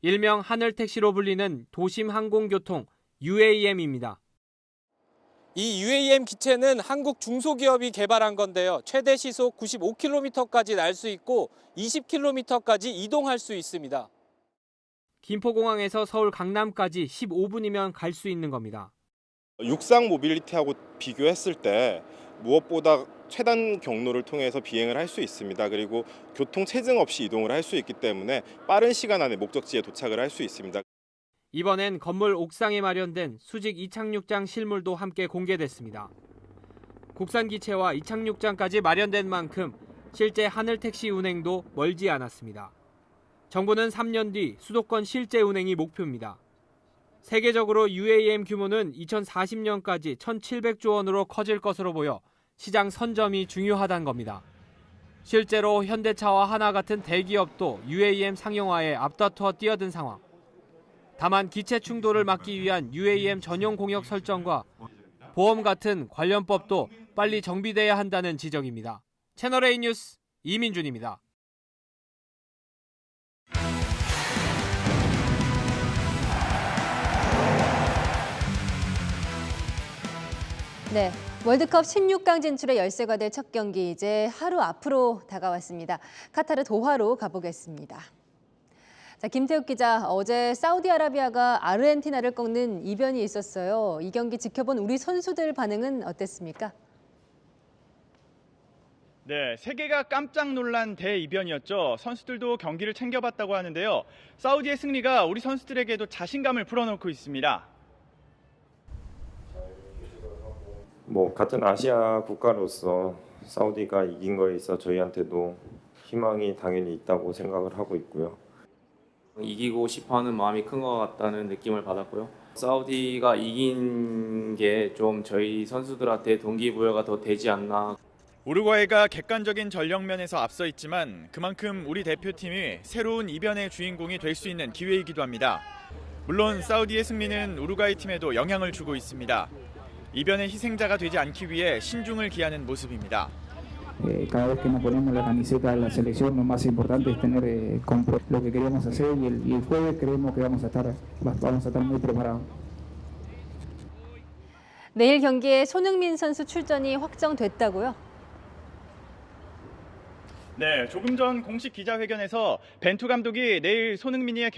일명 하늘택시로 불리는 도심항공교통 UAM입니다. 이 UAM 기체는 한국 중소기업이 개발한 건데요. 최대 시속 95km까지 날 수 있고 20km까지 이동할 수 있습니다. 김포공항에서 서울 강남까지 15분이면 갈 수 있는 겁니다. 육상 모빌리티하고 비교했을 때 무엇보다 최단 경로를 통해서 비행을 할 수 있습니다. 그리고 교통 체증 없이 이동을 할 수 있기 때문에 빠른 시간 안에 목적지에 도착을 할 수 있습니다. 이번엔 건물 옥상에 마련된 수직 이착륙장 실물도 함께 공개됐습니다. 국산 기체와 이착륙장까지 마련된 만큼 실제 하늘택시 운행도 멀지 않았습니다. 정부는 3년 뒤 수도권 실제 운행이 목표입니다. 세계적으로 UAM 규모는 2040년까지 1,700조 원으로 커질 것으로 보여 시장 선점이 중요하다는 겁니다. 실제로 현대차와 하나 같은 대기업도 UAM 상용화에 앞다투어 뛰어든 상황. 다만 기체 충돌을 막기 위한 UAM 전용 공역 설정과 보험 같은 관련법도 빨리 정비돼야 한다는 지적입니다. 채널A 뉴스 이민준입니다. 네, 월드컵 16강 진출의 열쇠가 될 첫 경기 이제 하루 앞으로 다가왔습니다. 카타르 도하로 가보겠습니다. 자, 김태욱 기자, 어제 사우디아라비아가 아르헨티나를 꺾는 이변이 있었어요. 이 경기 지켜본 우리 선수들 반응은 어땠습니까? 네, 세계가 깜짝 놀란 대이변이었죠. 선수들도 경기를 챙겨봤다고 하는데요. 사우디의 승리가 우리 선수들에게도 자신감을 불어넣고 있습니다. 같은 아시아 국가로서 사우디가 이긴 거에 있어 저희한테도 희망이 당연히 있다고 생각을 하고 있고요. 이기고 싶어하는 마음이 큰 것 같다는 느낌을 받았고요. 사우디가 이긴 게 좀 저희 선수들한테 동기부여가 더 되지 않나. 우루과이가 객관적인 전력면에서 앞서 있지만 그만큼 우리 대표팀이 새로운 이변의 주인공이 될 수 있는 기회이기도 합니다. 물론 사우디의 승리는 우루과이 팀에도 영향을 주고 있습니다. 이변의 희생자가 되지 않기 위해 신중을 기하는 모습입니다. Cada vez que nos ponemos la camiseta de la selección, lo más importante es tener lo que queremos hacer y el jueves creemos que vamos a estar muy preparados. 내일 경기에 손흥민 선수 출전이 확정됐다고요? 네, 조금 전 공식 기자회견에서 벤투 감독이 내일 손흥민이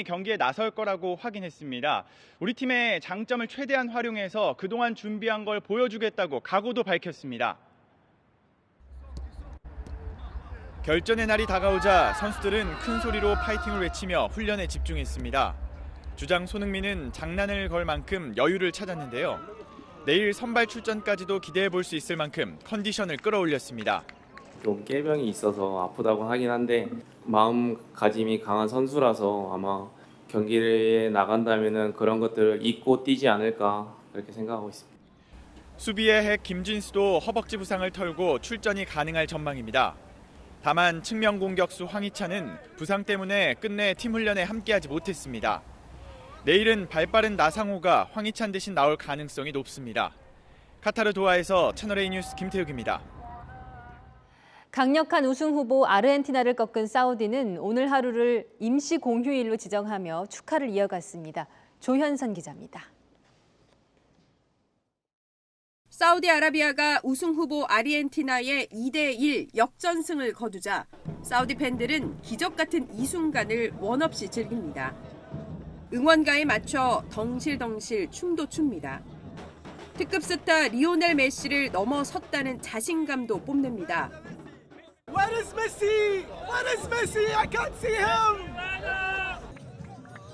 경기에 나설 거라고 확인했습니다. 우리 팀의 장점을 최대한 활용해서 그동안 준비한 걸 보여주겠다고 각오도 밝혔습니다. 결전의 날이 다가오자 선수들은 큰 소리로 파이팅을 외치며 훈련에 집중했습니다. 주장 손흥민은 장난을 걸 만큼 여유를 찾았는데요. 내일 선발 출전까지도 기대해 볼 수 있을 만큼 컨디션을 끌어올렸습니다. 좀 깨병이 있어서 아프다고 하긴 한데 마음가짐이 강한 선수라서 아마 경기에 나간다면은 그런 것들을 잊고 뛰지 않을까 그렇게 생각하고 있습니다. 수비의 핵 김진수도 허벅지 부상을 털고 출전이 가능할 전망입니다. 다만 측면 공격수 황희찬은 부상 때문에 끝내 팀 훈련에 함께하지 못했습니다. 내일은 발빠른 나상호가 황희찬 대신 나올 가능성이 높습니다. 카타르 도하에서 채널A 뉴스 김태욱입니다. 강력한 우승 후보 아르헨티나를 꺾은 사우디는 오늘 하루를 임시 공휴일로 지정하며 축하를 이어갔습니다. 조현선 기자입니다. 사우디아라비아가 우승 후보 아르헨티나의 2대1 역전승을 거두자 사우디 팬들은 기적 같은 이 순간을 원없이 즐깁니다. 응원가에 맞춰 덩실덩실 춤도 춥니다. 특급 스타 리오넬 메시를 넘어섰다는 자신감도 뽐냅니다. Where is Messi? Where is Messi? I can't see him.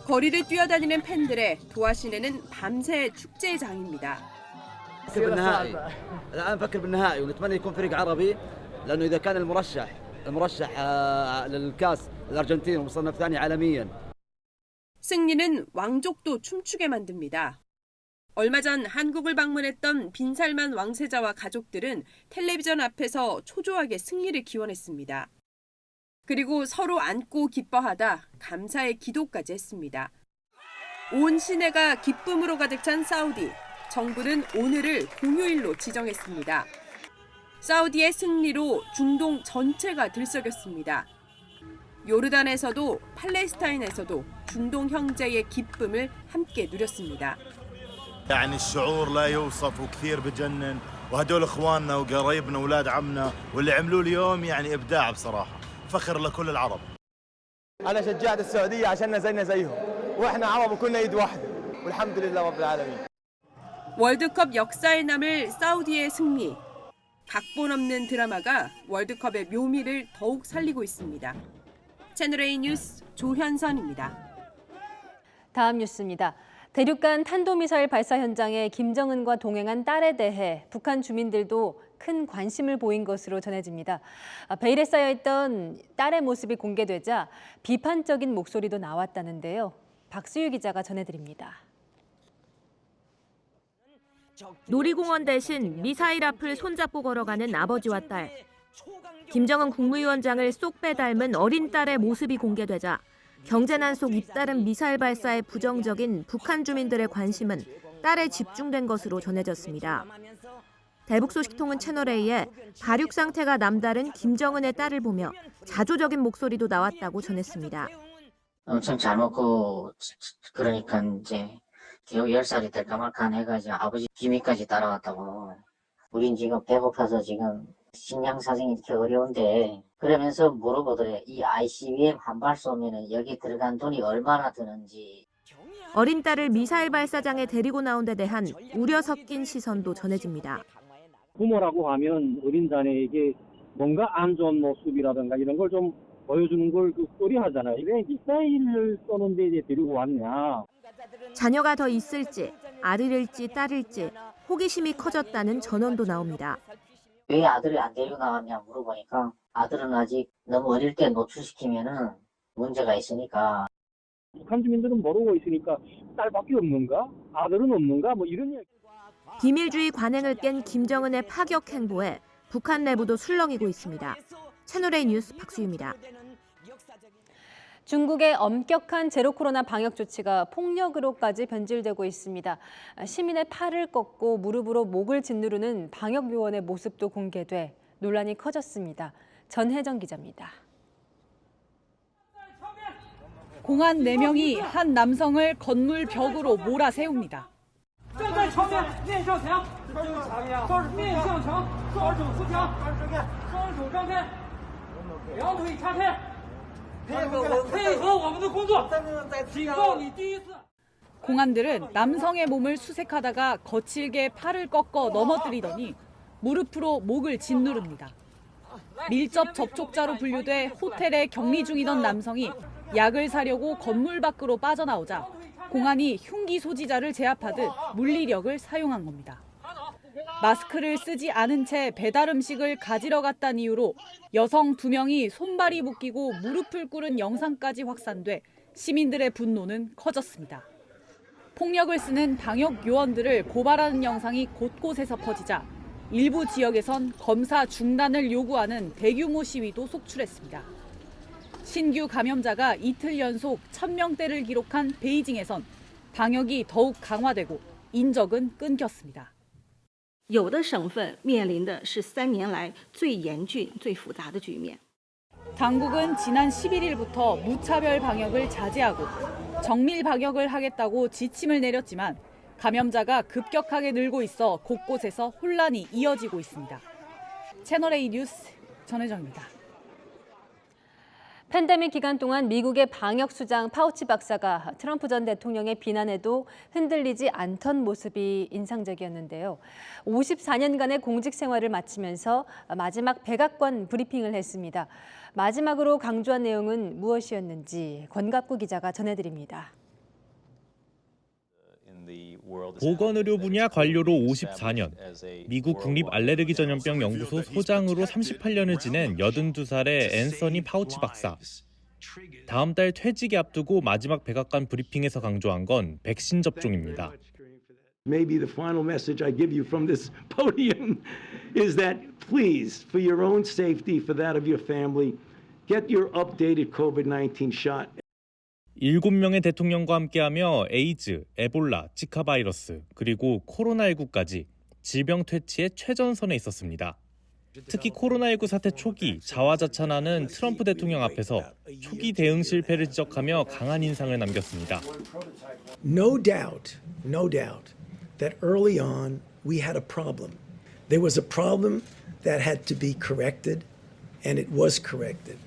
거리를 뛰어다니는 팬들의 도하 시내는 밤새 축제장입니다. نفكر بالنهائي الآن نفكر بالنهائي ونتمنى يكون فريق عربي لأنه إذا كان المرشح للكاس الأرجنتين ومصنف ثاني عالميا. 승리는 왕족도 춤추게 만듭니다. 얼마 전 한국을 방문했던 빈살만 왕세자와 가족들은 텔레비전 앞에서 초조하게 승리를 기원했습니다. 그리고 서로 안고 기뻐하다 감사의 기도까지 했습니다. 온 시내가 기쁨으로 가득 찬 사우디. 정부는 오늘을 공휴일로 지정했습니다. 사우디의 승리로 중동 전체가 들썩였습니다. 요르단에서도 팔레스타인에서도 중동 형제의 기쁨을 함께 누렸습니다. يعني الشعور لا يوصف وكثير بجنن وهدول اخواننا وقرايبنا واولاد عمنا واللي عملوه اليوم يعني ابداع بصراحه فخر لكل العرب. انا شجعت السعوديه عشان زينا زيهم واحنا عرب وكلنا ايد واحده والحمد لله رب العالمين. 월드컵 역사에 남을 사우디의 승리. 각본 없는 드라마가 월드컵의 묘미를 더욱 살리고 있습니다. 채널A 뉴스 조현선입니다. 다음 뉴스입니다. 대륙간 탄도미사일 발사 현장에 김정은과 동행한 딸에 대해 북한 주민들도 큰 관심을 보인 것으로 전해집니다. 베일에 쌓여있던 딸의 모습이 공개되자 비판적인 목소리도 나왔다는데요. 박수유 기자가 전해드립니다. 놀이공원 대신 미사일 앞을 손잡고 걸어가는 아버지와 딸. 김정은 국무위원장을 쏙 빼닮은 어린 딸의 모습이 공개되자 경제난 속 잇따른 미사일 발사에 부정적인 북한 주민들의 관심은 딸에 집중된 것으로 전해졌습니다. 대북소식통은 채널A에 발육 상태가 남다른 김정은의 딸을 보며 자조적인 목소리도 나왔다고 전했습니다. 엄청 잘 먹고 그러니까 이제 겨우 10살이 될까 말까 해가지고 아버지 비밀까지 따라왔다고. 우린 지금 배고파서 지금 식량 사정이 이렇게 어려운데 그러면서 물어보더래. 이 ICBM 한 발 쏘면은 여기 들어간 돈이 얼마나 드는지. 어린 딸을 미사일 발사장에 데리고 나온 데 대한 우려 섞인 시선도 전해집니다. 부모라고 하면 어린 자녀에게 뭔가 안 좋은 모습이라든가 이런 걸 좀 보여주는 걸 꺼려하잖아요. 왜 미사일을 쏘는데 이제 데리고 왔냐. 자녀가 더 있을지, 아들일지 딸일지 호기심이 커졌다는 전언도 나옵니다. 왜 아들을 안 데리고 나왔냐 물어보니까 아들은 아직 너무 어릴 때 노출시키면은 문제가 있으니까. 북한 주민들은 모르고 있으니까 딸밖에 없는가? 아들은 없는가? 뭐 이런 얘기. 비밀주의 관행을 깬 김정은의 파격 행보에 북한 내부도 술렁이고 있습니다. 채널A 뉴스 박수유입니다. 중국의 엄격한 제로 코로나 방역 조치가 폭력으로까지 변질되고 있습니다. 시민의 팔을 꺾고 무릎으로 목을 짓누르는 방역 요원의 모습도 공개돼 논란이 커졌습니다. 전혜정 기자입니다. 공안 4명이 한 남성을 건물 벽으로 몰아세웁니다. 공안들은 남성의 몸을 수색하다가 거칠게 팔을 꺾어 넘어뜨리더니 무릎으로 목을 짓누릅니다. 밀접 접촉자로 분류돼 호텔에 격리 중이던 남성이 약을 사려고 건물 밖으로 빠져나오자 공안이 흉기 소지자를 제압하듯 물리력을 사용한 겁니다. 마스크를 쓰지 않은 채 배달 음식을 가지러 갔다는 이유로 여성 2명이 손발이 묶이고 무릎을 꿇은 영상까지 확산돼 시민들의 분노는 커졌습니다. 폭력을 쓰는 방역 요원들을 고발하는 영상이 곳곳에서 퍼지자 일부 지역에선 검사 중단을 요구하는 대규모 시위도 속출했습니다. 신규 감염자가 이틀 연속 1000명대를 기록한 베이징에선 방역이 더욱 강화되고 인적은 끊겼습니다. 有的省份面临的是3年来最严峻、最复杂的局面。 당국은 지난 11일부터 무차별 방역을 자제하고 정밀 방역을 하겠다고 지침을 내렸지만 감염자가 급격하게 늘고 있어 곳곳에서 혼란이 이어지고 있습니다. 채널A 뉴스 전혜정입니다. 팬데믹 기간 동안 미국의 방역 수장 파우치 박사가 트럼프 전 대통령의 비난에도 흔들리지 않던 모습이 인상적이었는데요. 54년간의 공직 생활을 마치면서 마지막 백악관 브리핑을 했습니다. 마지막으로 강조한 내용은 무엇이었는지 권갑구 기자가 전해드립니다. 보건의료 분야 관료로 54년, 미국 국립알레르기 전염병 연구소 소장으로 38년을 지낸 82살의 앤서니 파우치 박사. 다음 달 퇴직이 앞두고 마지막 백악관 브리핑에서 강조한 건 백신 접종입니다. Maybe the final message I give you from this podium is that please, for your own safety, for that of your family, get your updated COVID-19 shot. 7명의 대통령과 함께하며 에이즈, 에볼라, 지카 바이러스, 그리고 코로나19까지 질병 퇴치의 최전선에 있었습니다. 특히 코로나19 사태 초기 자화자찬하는 트럼프 대통령 앞에서 초기 대응 실패를 지적하며 강한 인상을 남겼습니다. No doubt that early on we had a problem. There was a problem that had to be corrected, and it was corrected.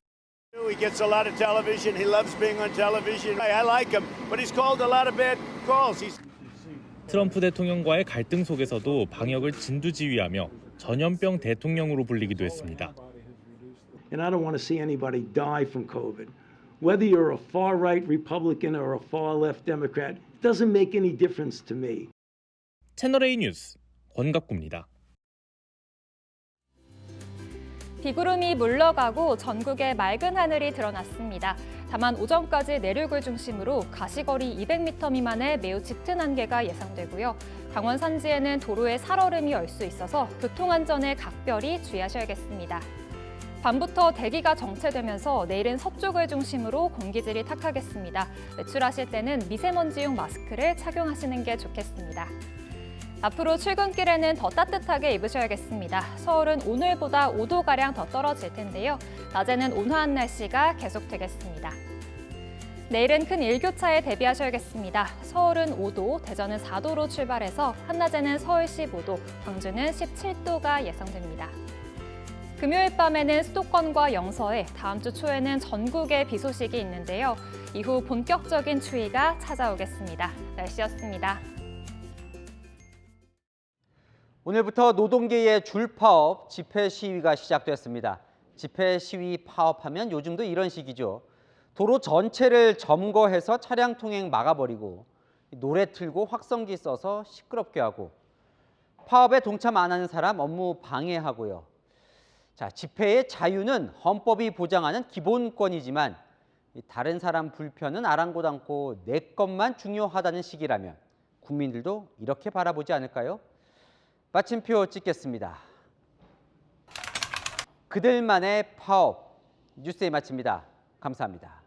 He gets a lot of television. He loves being on television. I like him, but he's called a lot of bad calls. 트럼프 대통령과의 갈등 속에서도 방역을 진두지휘하며 전염병 대통령으로 불리기도 했습니다. And I don't want to see anybody die from COVID. Whether you're a far-right Republican or a far-left Democrat, it doesn't make any difference to me. 채널A 뉴스 권갑구입니다. 비구름이 물러가고 전국에 맑은 하늘이 드러났습니다. 다만 오전까지 내륙을 중심으로 가시거리 200m 미만의 매우 짙은 안개가 예상되고요. 강원 산지에는 도로에 살얼음이 얼 수 있어서 교통안전에 각별히 주의하셔야겠습니다. 밤부터 대기가 정체되면서 내일은 서쪽을 중심으로 공기질이 탁하겠습니다. 외출하실 때는 미세먼지용 마스크를 착용하시는 게 좋겠습니다. 앞으로 출근길에는 더 따뜻하게 입으셔야겠습니다. 서울은 오늘보다 5도가량 더 떨어질 텐데요. 낮에는 온화한 날씨가 계속되겠습니다. 내일은 큰 일교차에 대비하셔야겠습니다. 서울은 5도, 대전은 4도로 출발해서 한낮에는 서울 15도, 광주는 17도가 예상됩니다. 금요일 밤에는 수도권과 영서에, 다음 주 초에는 전국에 비 소식이 있는데요. 이후 본격적인 추위가 찾아오겠습니다. 날씨였습니다. 오늘부터 노동계의 줄파업, 집회 시위가 시작됐습니다. 집회 시위 파업하면 요즘도 이런 식이죠. 도로 전체를 점거해서 차량 통행 막아버리고 노래 틀고 확성기 써서 시끄럽게 하고 파업에 동참 안 하는 사람 업무 방해하고요. 자, 집회의 자유는 헌법이 보장하는 기본권이지만 다른 사람 불편은 아랑곳 않고 내 것만 중요하다는 식이라면 국민들도 이렇게 바라보지 않을까요? 마침표 찍겠습니다. 그들만의 파업, 뉴스에 마칩니다. 감사합니다.